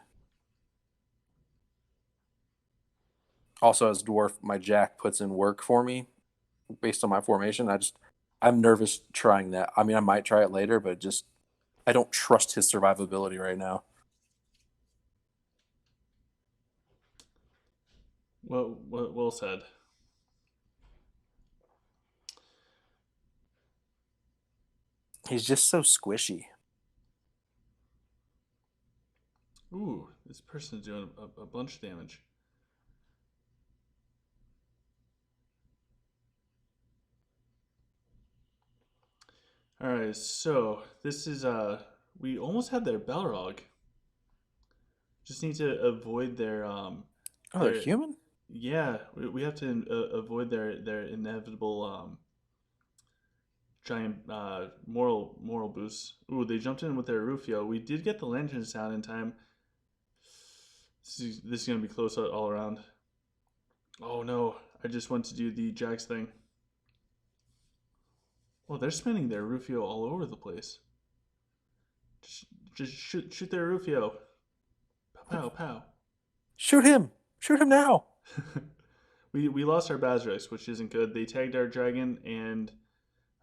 Also, as dwarf, my jack puts in work for me based on my formation. I'm nervous trying that. I mean, I might try it later, but just I don't trust his survivability right now. Well said. He's just so squishy. Ooh, this person's doing a bunch of damage. All right, so this is we almost had their Balrog. Just need to avoid Oh, they're their human? yeah. We have to avoid their inevitable giant moral boosts. Ooh, they jumped in with their Rufio. We did get the lanterns down in time. This is gonna be close all around. Oh no! I just went to do the Jax thing. Oh, they're spinning their Rufio all over the place. Just, just shoot their Rufio. Pow pow pow. Shoot him! Shoot him now! We lost our Bazrex, which isn't good. They tagged our dragon, and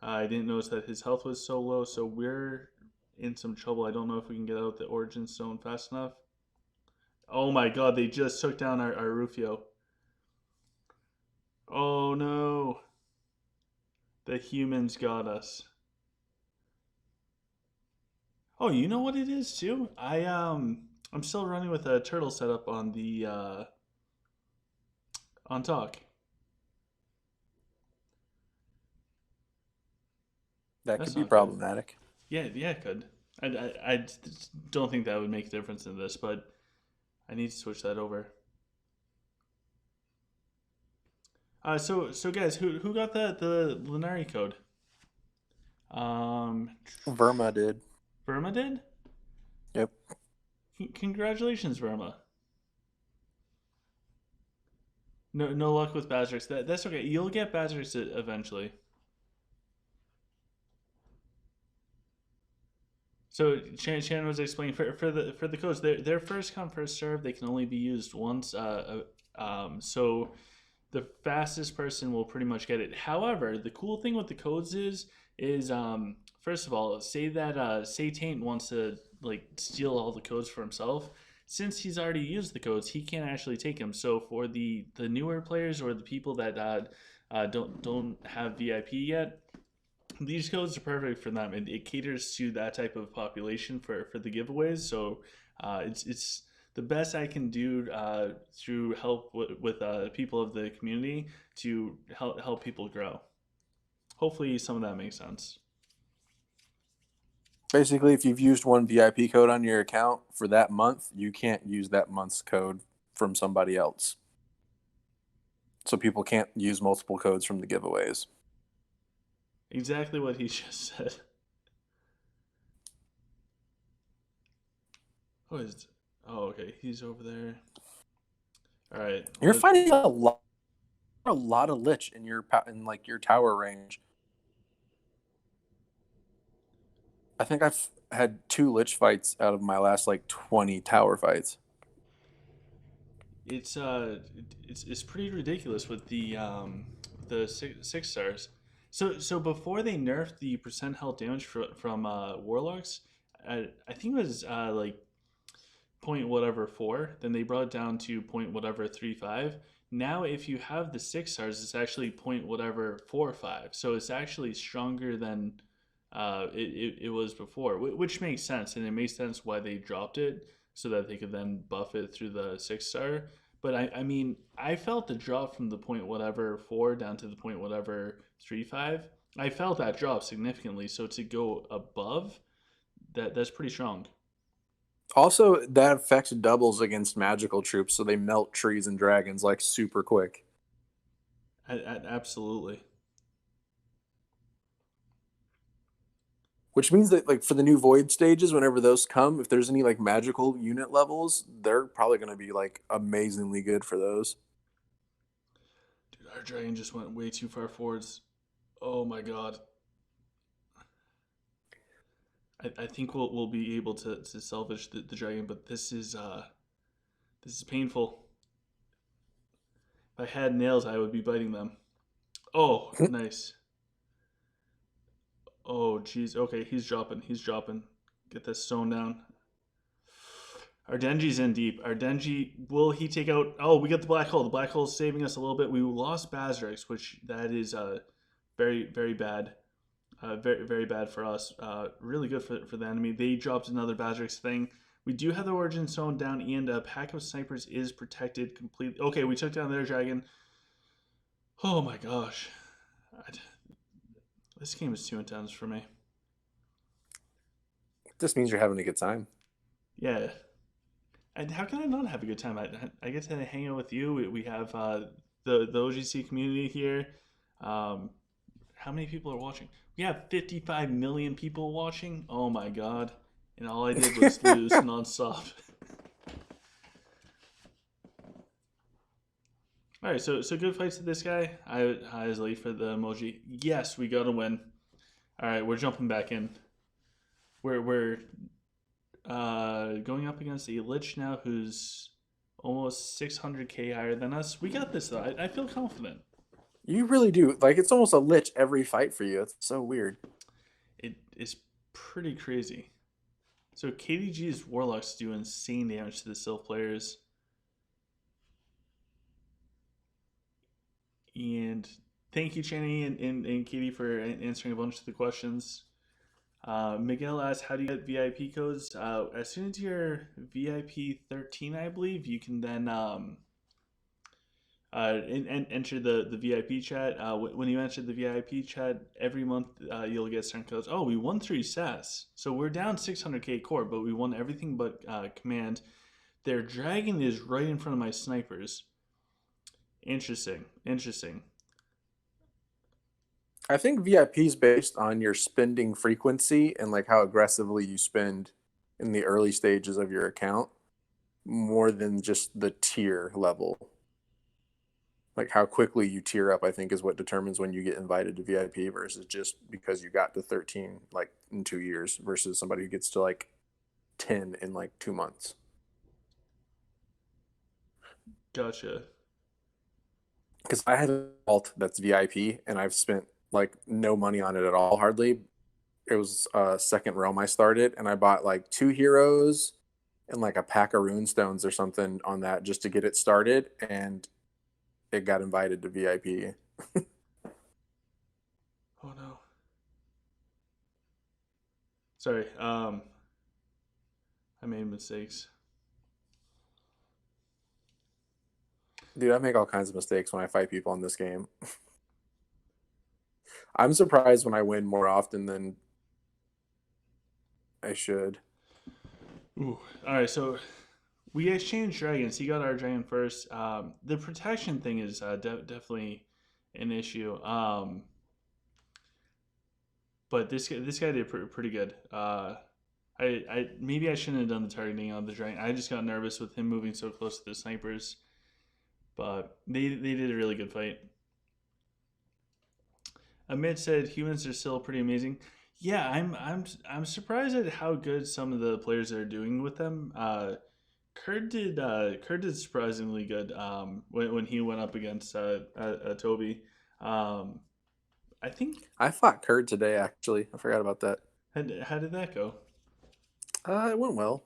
I didn't notice that his health was so low, so we're in some trouble. I don't know if we can get out the Origin Stone fast enough. Oh my god, they just took down our Rufio. Oh no, the humans got us. Oh, you know what it is too? I'm still running with a turtle setup on the on talk. That could That's be not good. problematic. Yeah, yeah, it could. I don't think that would make a difference in this, but I need to switch that over. So guys, who got the Linari code? Um, Verma did. Verma did. Yep. Congratulations, Verma. No luck with Bazrix. That's okay. You'll get Bazrix eventually. So Chan was explaining for the codes. They're first come first serve. They can only be used once. So the fastest person will pretty much get it. However, the cool thing with the codes is first of all, say that say Taint wants to like steal all the codes for himself. Since he's already used the codes, he can't actually take them. So for the newer players or the people that don't have VIP yet, these codes are perfect for them. It caters to that type of population for the giveaways. So it's the best I can do through help with people of the community to help people grow. Hopefully, some of that makes sense. Basically, if you've used one VIP code on your account for that month, you can't use that month's code from somebody else. So people can't use multiple codes from the giveaways. Exactly what he just said. Oh, is oh okay. He's over there. All right. You're finding a lot of lich in in like your tower range. I think I've had 2 lich fights out of my last like 20 tower fights. It's pretty ridiculous with the six stars. So before they nerfed the percent health damage from warlocks, I think it was like point whatever 4. Then they brought it down to point whatever 3.5. Now if you have the 6 stars, it's actually point whatever 4.5. So it's actually stronger than it was before, which makes sense, and it makes sense why they dropped it so that they could then buff it through the 6 star. But I mean, I felt the drop from the point whatever 4 down to the point whatever 3.5. I felt that drop significantly. So to go above that's pretty strong. Also, that affects doubles against magical troops, so they melt trees and dragons like super quick. Absolutely. Which means that like for the new void stages, whenever those come, if there's any like magical unit levels, they're probably going to be like amazingly good for those. Dude, our dragon just went way too far forwards. Oh my god. I think we'll be able to salvage the dragon, but this is painful. If I had nails, I would be biting them. Oh, nice. Oh, jeez. Okay, he's dropping. He's dropping. Get this stone down. Our Denji's in deep. Our Denji, will he take out? Oh, we got the black hole. The black hole's saving us a little bit. We lost Bazrex, which that is very bad. Very bad for us. Really good for the enemy. They dropped another Bazrix thing. We do have the Origin Stone down, and a pack of snipers is protected completely. Okay, we took down their dragon. Oh my gosh. I, this game is too intense for me. This means you're having a good time. Yeah. And how can I not have a good time? I get to hang out with you. We have the OGC community here. Um, how many people are watching? We have 55 million people watching. Oh my god. And all I did was lose nonstop. All right, so good fights to this guy. I was late for the emoji. Yes, we got to win. All right, we're jumping back in. We're going up against a Lich now who's almost 600k higher than us. We got this though. I feel confident. You really do. Like it's almost a lich every fight for you. It's so weird. It is pretty crazy. So KDG's Warlocks do insane damage to the Sylph players. And thank you, Channy and Katie, for answering a bunch of the questions. Miguel asked, "How do you get VIP codes?" As soon as you're VIP 13, I believe, you can then enter the VIP chat. When you enter the VIP chat every month, you'll get certain codes. Oh, we won 3 SAS, so we're down 600k core, but we won everything but command. Their dragon is right in front of my snipers. Interesting, interesting. I think VIP is based on your spending frequency and like how aggressively you spend in the early stages of your account more than just the tier level. Like how quickly you tier up, I think, is what determines when you get invited to VIP versus just because you got to 13 like in 2 years versus somebody who gets to like 10 in like 2 months. Gotcha. Because I have a vault that's VIP and I've spent like no money on it at all, hardly. It was second realm I started, and I bought like 2 heroes and like a pack of rune stones or something on that just to get it started, and it got invited to VIP. Oh no. Sorry. I made mistakes. Dude, I make all kinds of mistakes when I fight people in this game. I'm surprised when I win more often than I should. Ooh. All right. So we exchanged dragons. He got our dragon first. The protection thing is definitely an issue. But this guy did pretty good. I maybe I shouldn't have done the targeting on the dragon. I just got nervous with him moving so close to the snipers. But they did a really good fight. Amit said humans are still pretty amazing. Yeah, I'm surprised at how good some of the players are doing with them. Kurt did surprisingly good when he went up against Toby. Um, I think I fought Kurd today, actually. I forgot about that. how did that go? It went well.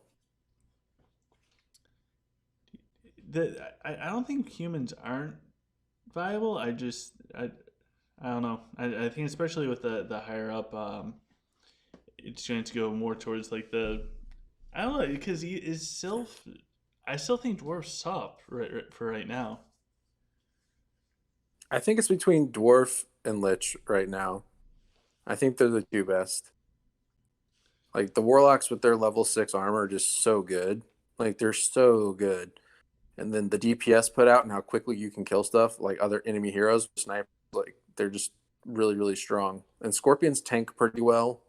I don't think humans aren't viable. I don't know. I think especially with the higher up, it's going to go more towards like the I don't know because he is Sylph. I still think dwarfs suck for right now. I think it's between Dwarf and Lich right now. I think they're the two best. Like the Warlocks with their level 6 armor are just so good. Like they're so good. And then the DPS put out and how quickly you can kill stuff like other enemy heroes, sniper, like they're just really really strong. And Scorpions tank pretty well,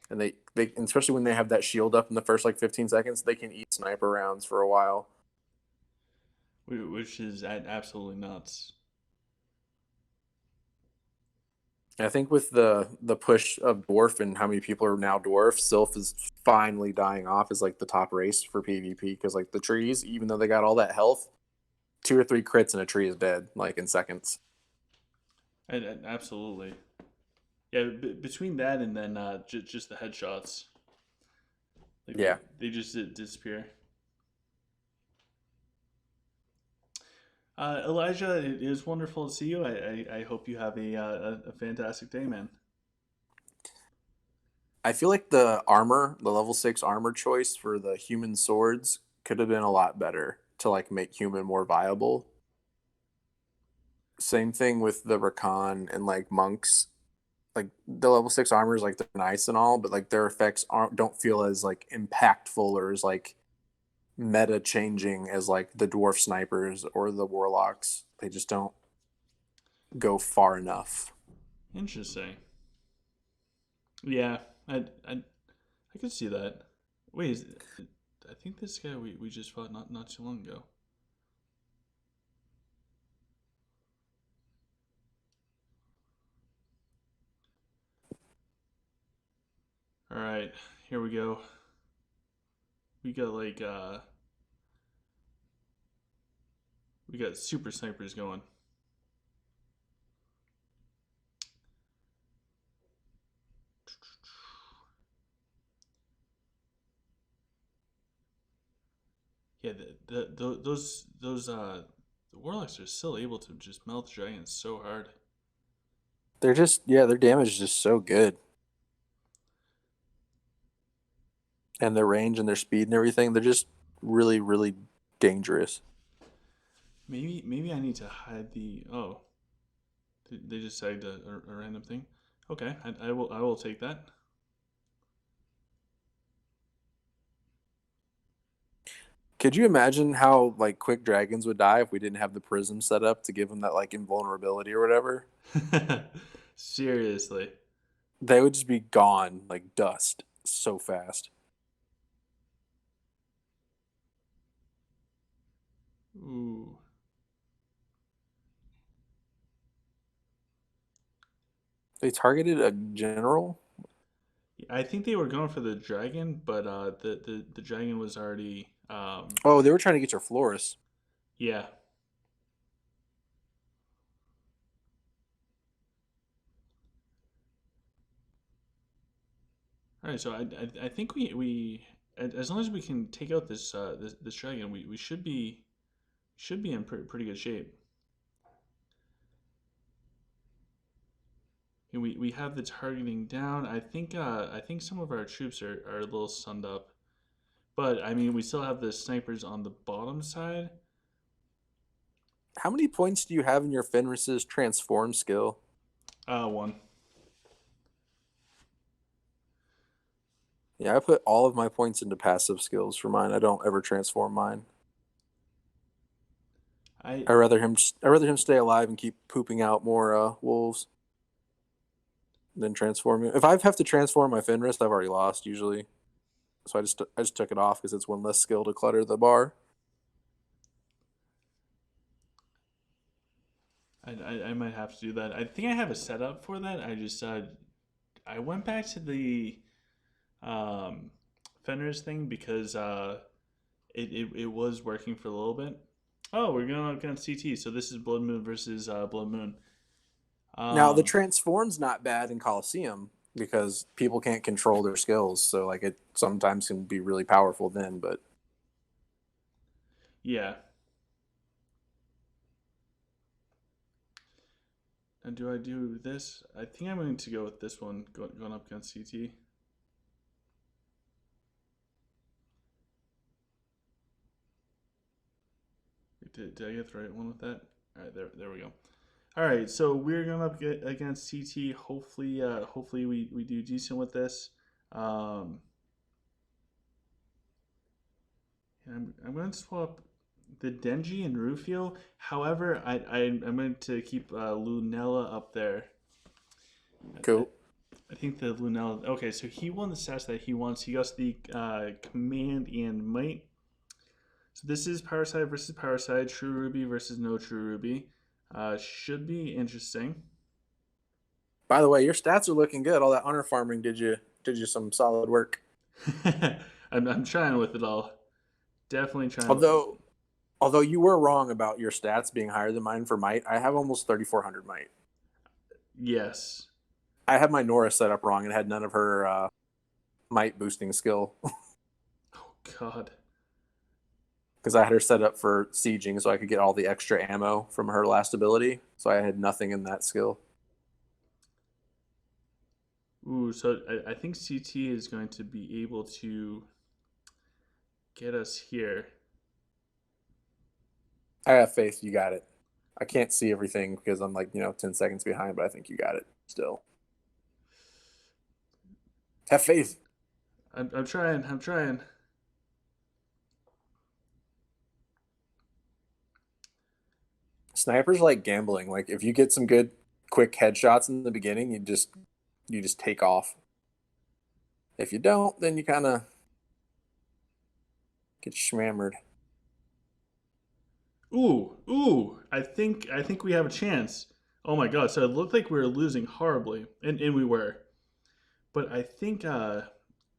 and they especially when they have that shield up in the first like 15 seconds, they can eat sniper rounds for a while. Which is absolutely nuts. And I think with the push of dwarf and how many people are now dwarf, Sylph is finally dying off as like the top race for PvP because like the trees, even though they got all that health, 2 or 3 crits and a tree is dead like in seconds. Absolutely. Yeah, between that and then just the headshots, like Yeah, they just disappear. Elijah, it is wonderful to see you. I hope you have a fantastic day, man. I feel like the armor, the level 6 armor choice for the human swords could have been a lot better to like make human more viable. Same thing with the Rakan and like monks. Like the level 6 armors, like they're nice and all, but like their effects aren't don't feel as like impactful or as like meta changing as like the dwarf snipers or the warlocks. They just don't go far enough. Interesting. Yeah, I could see that. Wait, I think this guy we just fought not too long ago. All right, here we go. We got like we got super snipers going. Yeah, those The warlocks are still able to just melt giants so hard. They're just yeah, their damage is just so good, and their range and their speed and everything. They're just really really dangerous. Maybe I need to hide the. Oh, they just said a random thing. Okay, I will take that. Could you imagine how like quick dragons would die if we didn't have the prism set up to give them that like invulnerability or whatever? Seriously. They would just be gone like dust so fast. Ooh. They targeted a general. I think they were going for the dragon, but the dragon was already Oh, they were trying to get your Florus. yeah. All right, so I think we as long as we can take out this dragon, we should be in pretty good shape. And we have the targeting down. I think some of our troops are a little sunned up, but I mean we still have the snipers on the bottom side. How many points do you have in your Fenris's transform skill? One. Yeah, I put all of my points into passive skills for mine. I don't ever transform mine. I I rather him stay alive and keep pooping out more wolves than transforming. If I have to transform my Fenris, I've already lost usually. So I just took it off because it's one less skill to clutter the bar. I might have to do that. I think I have a setup for that. I went back to the um, Fenris thing because it was working for a little bit. Oh, we're going up against CT. So this is Blood Moon versus Blood Moon. Now the Um, transform's not bad in Coliseum because people can't control their skills, so like it sometimes can be really powerful then. But yeah. And do I do this? I think I'm going to go with this one going up against CT. Did I get the right one with that? All right, there we go. All right, so we're going up against CT. Hopefully we do decent with this. Um, I'm going to swap the Denji and Rufio. However, I'm going to keep Lunella up there. I, cool. I think the Lunella. Okay, so he won the stats that he wants. He got the command and might. So this is Power Side versus Power Side. True Ruby versus No True Ruby. Should be interesting. By the way, your stats are looking good. All that honor farming did you some solid work. I'm trying with it all. Definitely trying with it. Although although you were wrong about your stats being higher than mine for might, I have almost 3400 might. Yes. I had my Nora set up wrong and had none of her might boosting skill Oh God. because I had her set up for sieging so I could get all the extra ammo from her last ability. So I had nothing in that skill. Ooh, so I think CT is going to be able to get us here. I have faith you got it. I can't see everything because I'm like, 10 seconds behind, but I think you got it still. Have faith. I'm trying. I'm trying. Snipers like gambling. Like if you get some good quick headshots in the beginning, you just take off. If you don't, then you kind of get shmammered. Ooh. I think we have a chance. Oh my God. So it looked like we were losing horribly, and we were. But I think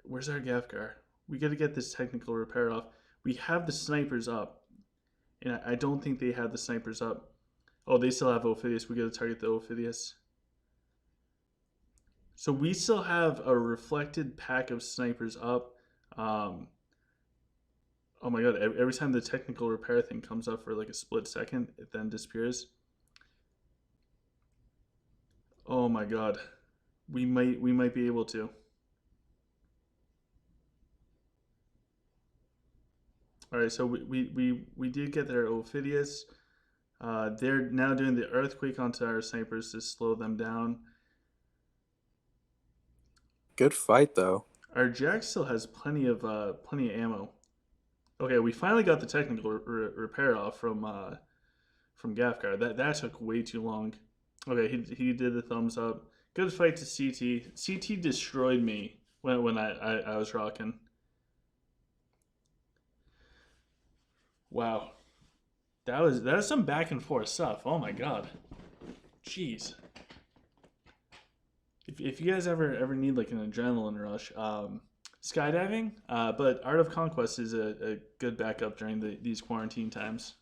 where's our Gafgar? We got to get this technical repair off. We have the snipers up, and I don't think they had the snipers up. Oh, they still have Ophidius. We got to target the Ophidius. So we still have a reflected pack of snipers up. Um, Oh my god! Every time the technical repair thing comes up for like a split second, it then disappears. Oh my god! We might be able to. All right, so we did get their Ophidius. They're now doing the earthquake onto our snipers to slow them down. Good fight though. Our Jack still has plenty of ammo. Okay, we finally got the technical repair off from Gafgar. That took way too long. Okay, he did the thumbs up. Good fight to CT. CT destroyed me when I was rocking. Wow, that was some back and forth stuff. Oh my god, jeez. If you guys ever need like an adrenaline rush, skydiving, but Art of Conquest is a good backup during these quarantine times.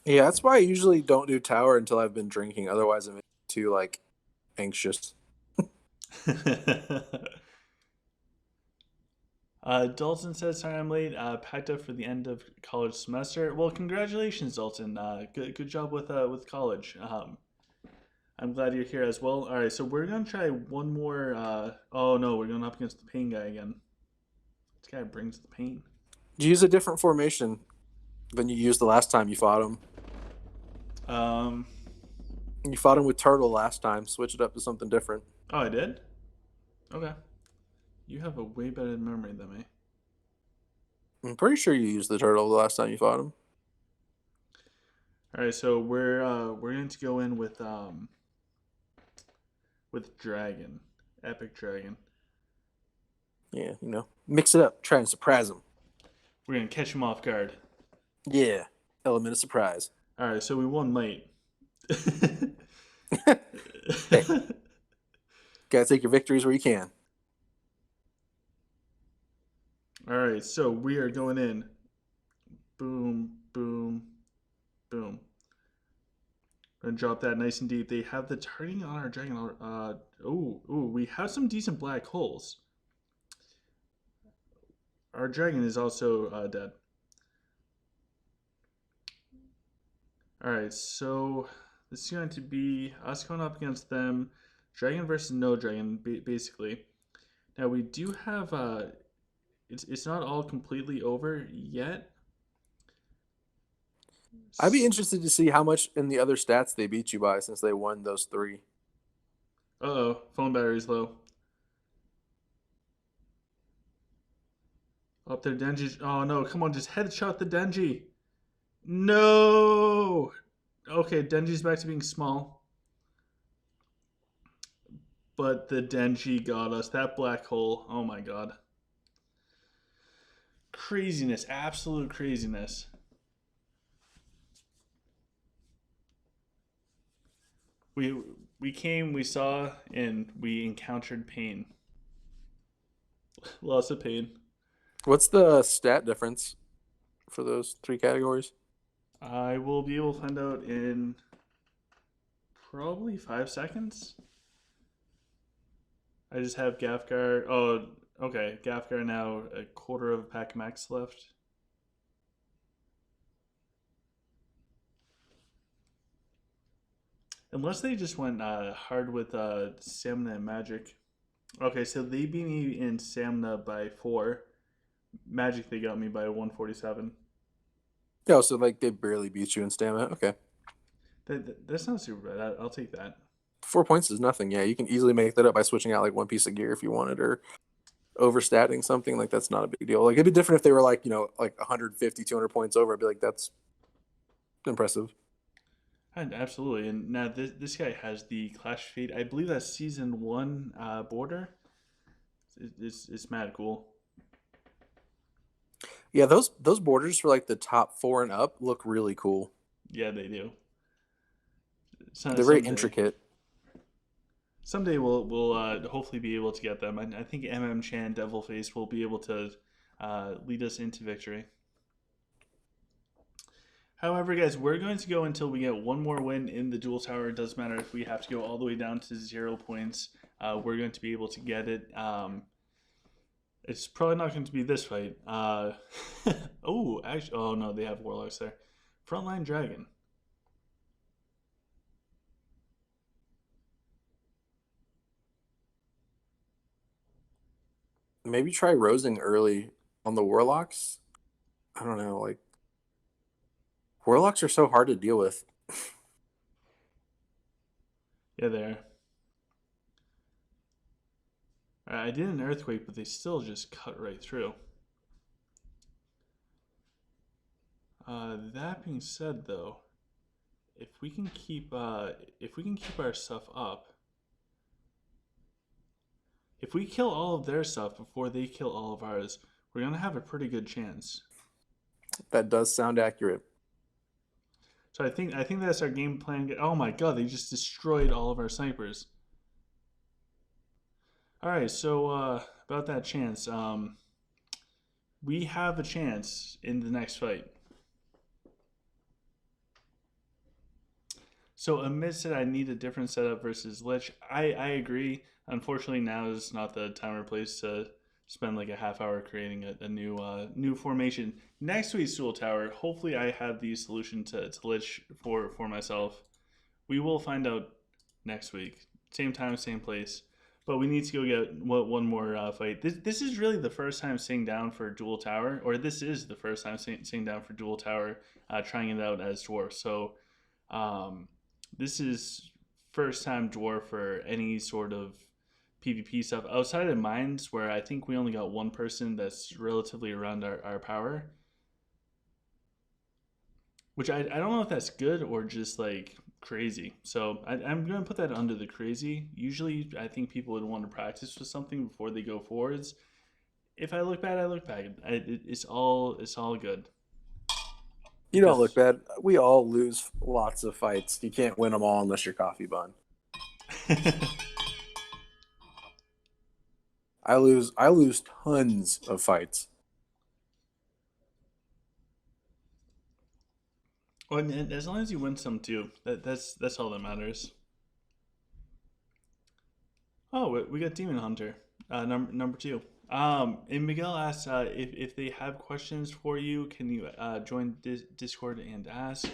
Yeah, that's why I usually don't do tower until I've been drinking. Otherwise, I'm too like anxious. Dalton says, "Sorry I'm late. Packed up for the end of college semester." Well, congratulations, Dalton. Good job with college. I'm glad you're here as well. All right, so we're gonna try one more. Oh no, we're going up against the pain guy again. This guy brings the pain. Did you use a different formation than you used the last time you fought him? Um. You fought him with turtle last time. Switch it up to something different. Oh, I did. Okay. You have a way better memory than me. I'm pretty sure you used the turtle the last time you fought him. All right, so we're going to go in with dragon, epic dragon. Yeah, mix it up. Try and surprise him. We're gonna catch him off guard. Yeah, element of surprise. All right, so we won late. Hey, gotta take your victories where you can. All right, so we are going in. Boom, boom, boom. Gonna drop that nice and deep. They have the targeting on our dragon. We have some decent black holes. Our dragon is also dead. All right, so this is going to be us going up against them, dragon versus no dragon, basically. Now we do have it's not all completely over yet. I'd be interested to see how much in the other stats they beat you by since they won those three. Uh-oh, phone battery's low. Up there, Denji. Oh no, come on, just headshot the Denji. No. Okay, Denji's back to being small. But the Denji got us. That black hole. Oh my god. Craziness. Absolute craziness. We we came, we saw, and we encountered pain. Lots of pain. What's the stat difference for those three categories? I will be able to find out in probably 5 seconds. I just have Gafgar. Oh, okay. Gafgar now a quarter of a pack max left. Unless they just went hard with Stamina and Magic. Okay, so they beat me in Stamina by 4. Magic, they got me by 147. Yeah, so like they barely beat you in stamina. Okay. That's not super bad. I'll take that. 4 points is nothing. Yeah, you can easily make that up by switching out like one piece of gear if you wanted, or overstatting something. Like that's not a big deal. Like it'd be different if they were like like 150, 200 points over. I'd be like, that's impressive. And absolutely. And now this guy has the Clash of Fate. I believe that's season 1 border. It's mad cool. Yeah, those borders for like the top 4 and up look really cool. Yeah, they do. They're very intricate. Someday we'll hopefully be able to get them. I think Chan Devilface will be able to lead us into victory. However, guys, we're going to go until we get one more win in the duel tower. It doesn't matter if we have to go all the way down to 0 points. We're going to be able to get it. It's probably not going to be this fight. Oh, actually, oh no, they have warlocks there. Frontline dragon. Maybe try Rosing early on the Warlocks. I don't know. Like Warlocks are so hard to deal with. Yeah, there. I did an earthquake, but they still just cut right through. That being said, though, if we can keep if we can keep our stuff up, if we kill all of their stuff before they kill all of ours, we're gonna have a pretty good chance. That does sound accurate. So I think that's our game plan. Oh my god, they just destroyed all of our snipers. All right, so about that chance, we have a chance in the next fight. So amidst it, I need a different setup versus Lich. I agree. Unfortunately, now is not the time or place to spend like a half hour creating a new formation. Next week's Duel Tower, hopefully I have the solution to Lich for myself. We will find out next week. Same time, same place. But we need to go get one more fight. This is really the first time sitting down for Duel Tower, or this is the first time sitting down for Duel Tower, trying it out as Dwarf. So um, this is first time Dwarf for any sort of PvP stuff outside of mines, where I think we only got one person that's relatively around our power, which I don't know if that's good or just like crazy. So I'm going to put that under the crazy. Usually, I think people would want to practice with something before they go forwards. If I look bad, I look bad. It's all good You don't look because bad. We all lose lots of fights. You can't win them all unless you're coffee bun. I lose tons of fights. well, and as long as you win some too, that's all that matters. Oh, we got Demon Hunter, number two. And Miguel asks if they have questions for you, can you join Discord and ask?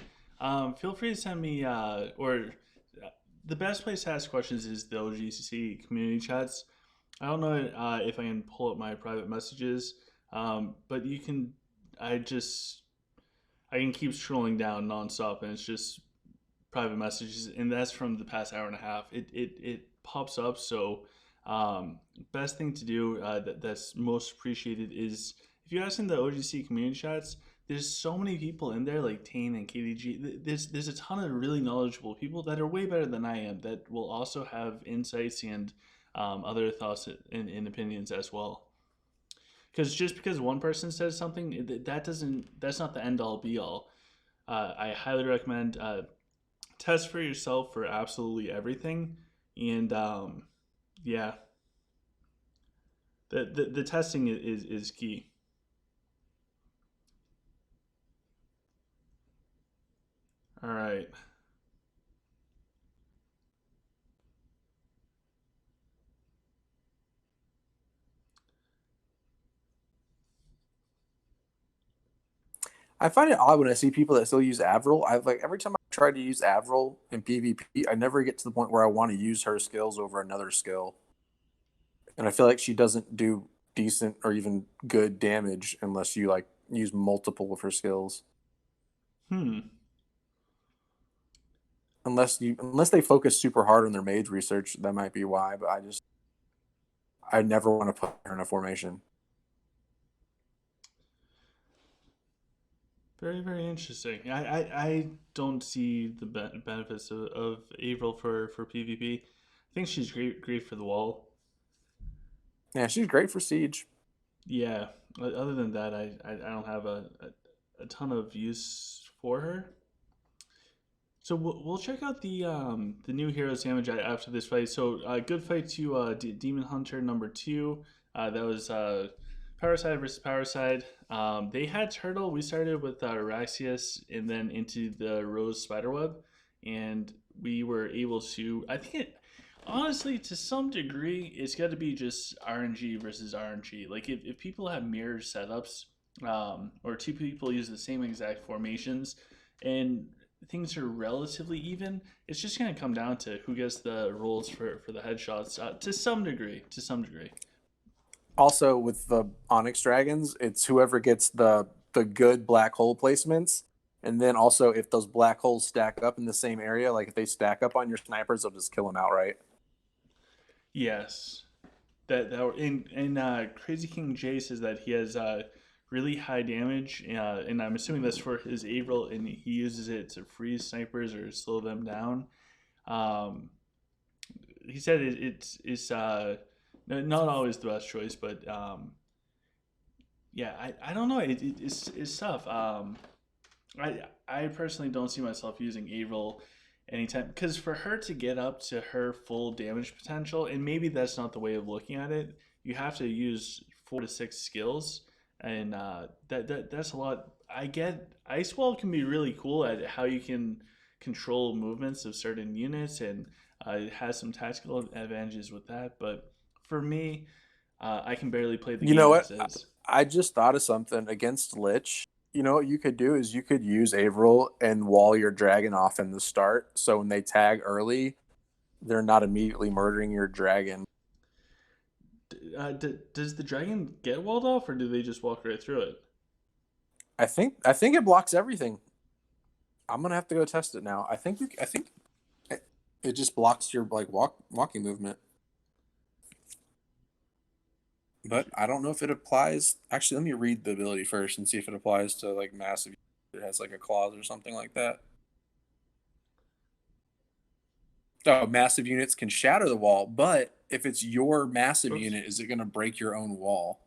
Feel free to send me or the best place to ask questions is the OGCC community chats. I don't know if I can pull up my private messages, but you can. I just I can keep scrolling down nonstop, and it's just private messages, and that's from the past hour and a half. It pops up. So, best thing to do that's most appreciated is if you ask in the OGC community chats. There's so many people in there, like Tane and KDG. There's a ton of really knowledgeable people that are way better than I am. That will also have insights and other thoughts and opinions as well. Because just because one person says something, that's not the end all be all. I highly recommend test for yourself for absolutely everything, and yeah, the testing is key. All right. I find it odd when I see people that still use Avril. I like every time I try to use Avril in PvP, I never get to the point where I want to use her skills over another skill. And I feel like she doesn't do decent or even good damage unless you like use multiple of her skills. Hmm. Unless they focus super hard on their mage research, that might be why. But I never want to put her in a formation. Very very interesting. I don't see the benefits of Avril for PvP. I think she's great for the wall. Yeah, she's great for siege. Yeah. Other than that, I don't have a ton of use for her. So we'll check out the new heroes damage after this fight. So good fight to Demon Hunter number two. That was Power Side versus Power Side. They had Turtle. We started with Raxius and then into the Rose Spiderweb, and we were able to. I think Honestly, to some degree, it's got to be just RNG versus RNG. Like if people have mirror setups, or two people use the same exact formations, and things are relatively even, it's just gonna come down to who gets the rolls for the headshots. To some degree, to some degree. Also, with the Onyx Dragons, it's whoever gets the good black hole placements, and then also if those black holes stack up in the same area, like if they stack up on your snipers, they'll just kill them outright. Yes, that in Crazy King J says that he has really high damage, and I'm assuming that's for his Avril, and he uses it to freeze snipers or slow them down. Um, he said it's not always the best choice, but yeah, I don't know. It's tough. I personally don't see myself using Avril anytime because for her to get up to her full damage potential, and maybe that's not the way of looking at it. You have to use 4 to 6 skills, and that's a lot. I get Ice Wall can be really cool at how you can control movements of certain units, and it has some tactical advantages with that. But for me, I can barely play the You know game what? as is. I just thought of something against Lich. You know what you could do is you could use Avril and wall your dragon off in the start, so when they tag early, they're not immediately murdering your dragon. Does the dragon get walled off, or do they just walk right through it? I think it blocks everything. I'm gonna have to go test it now. I think it just blocks your like walking movement. But I don't know if it applies. Actually, let me read the ability first and see if it applies to like massive. It has like a clause or something like that. Oh, massive units can shatter the wall, but if it's your massive Oops, unit, is it going to break your own wall?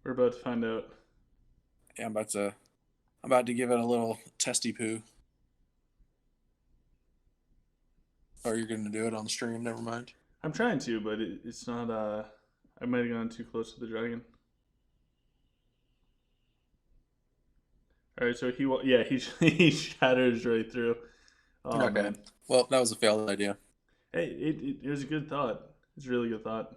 we're about to find out. Yeah, I'm about to give it a little testy poo. Or you're going to do it on stream? Never mind. I'm trying to, but it's not. I might have gone too close to the dragon. All right, so yeah, he he shatters right through. Oh Okay. man, Well, that was a failed idea. hey, it was a good thought. It's a really good thought.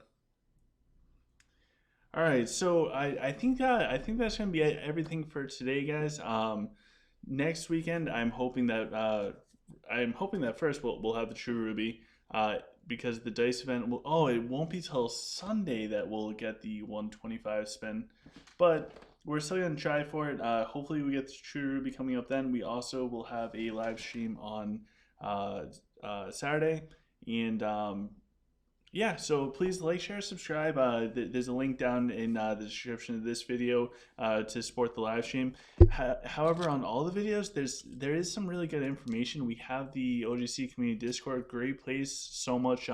All right, so I think that's gonna be everything for today, guys. Next weekend, I'm hoping that first we'll have the True Ruby, because the dice event will. Oh, it won't be till Sunday that we'll get the 125 spin, but we're still gonna try for it. Hopefully, we get the True Ruby coming up then. We also will have a live stream on uh, Saturday, and yeah, so please like, share, subscribe. There's a link down in the description of this video to support the live stream. However, on all the videos, there is some really good information. We have the OGC community Discord, great place. So much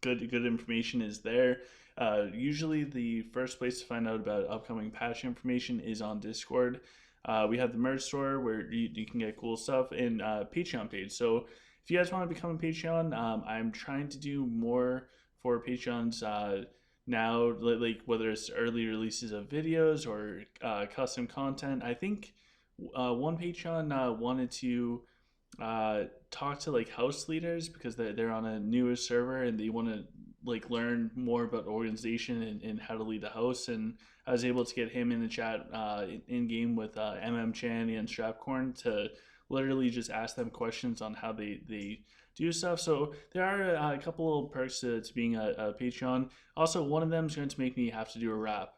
good information is there. Usually, the first place to find out about upcoming patch information is on Discord. We have the merch store where you can get cool stuff, and Patreon page. So if you guys want to become a Patreon, I'm trying to do more for Patreons now, like whether it's early releases of videos or custom content. I think one Patreon wanted to talk to like house leaders because they're on a newer server and they want to like learn more about organization and how to lead a house. And I was able to get him in the chat in game with Chan and Strapcorn to literally just ask them questions on how they do stuff. So there are a couple little perks to being a Patreon. Also, one of them is going to make me have to do a rap,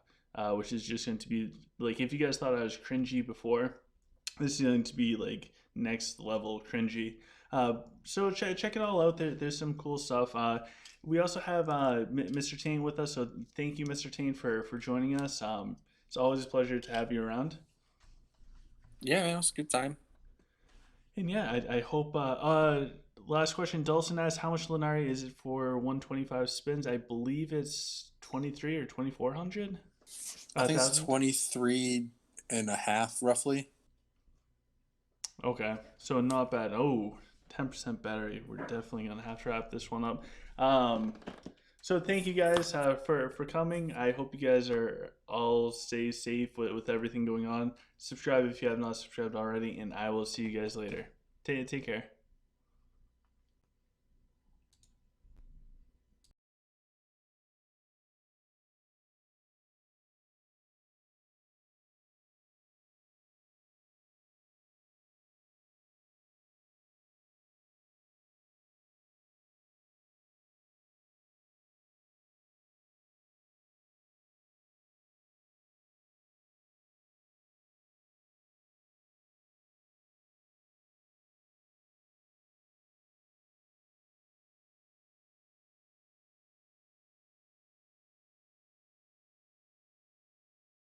which is just going to be like, if you guys thought I was cringy before, this is going to be like next level cringy. So check it all out. There's some cool stuff. We also have Mr. Tane with us, so thank you, Mr. Tane, for joining us. It's always a pleasure to have you around. Yeah, man, it was a good time. And yeah, I hope. Last question. Dulcin asked, "How much Linari is it for 125 spins?" I believe it's 23 or 2400 I think it's thousand. 23 and a half roughly. Okay, so not bad. Oh, 10% battery. We're definitely gonna have to wrap this one up. Um, so thank you guys for coming. I hope you guys are all stay safe with everything going on. Subscribe if you have not subscribed already, and I will see you guys later. Take care.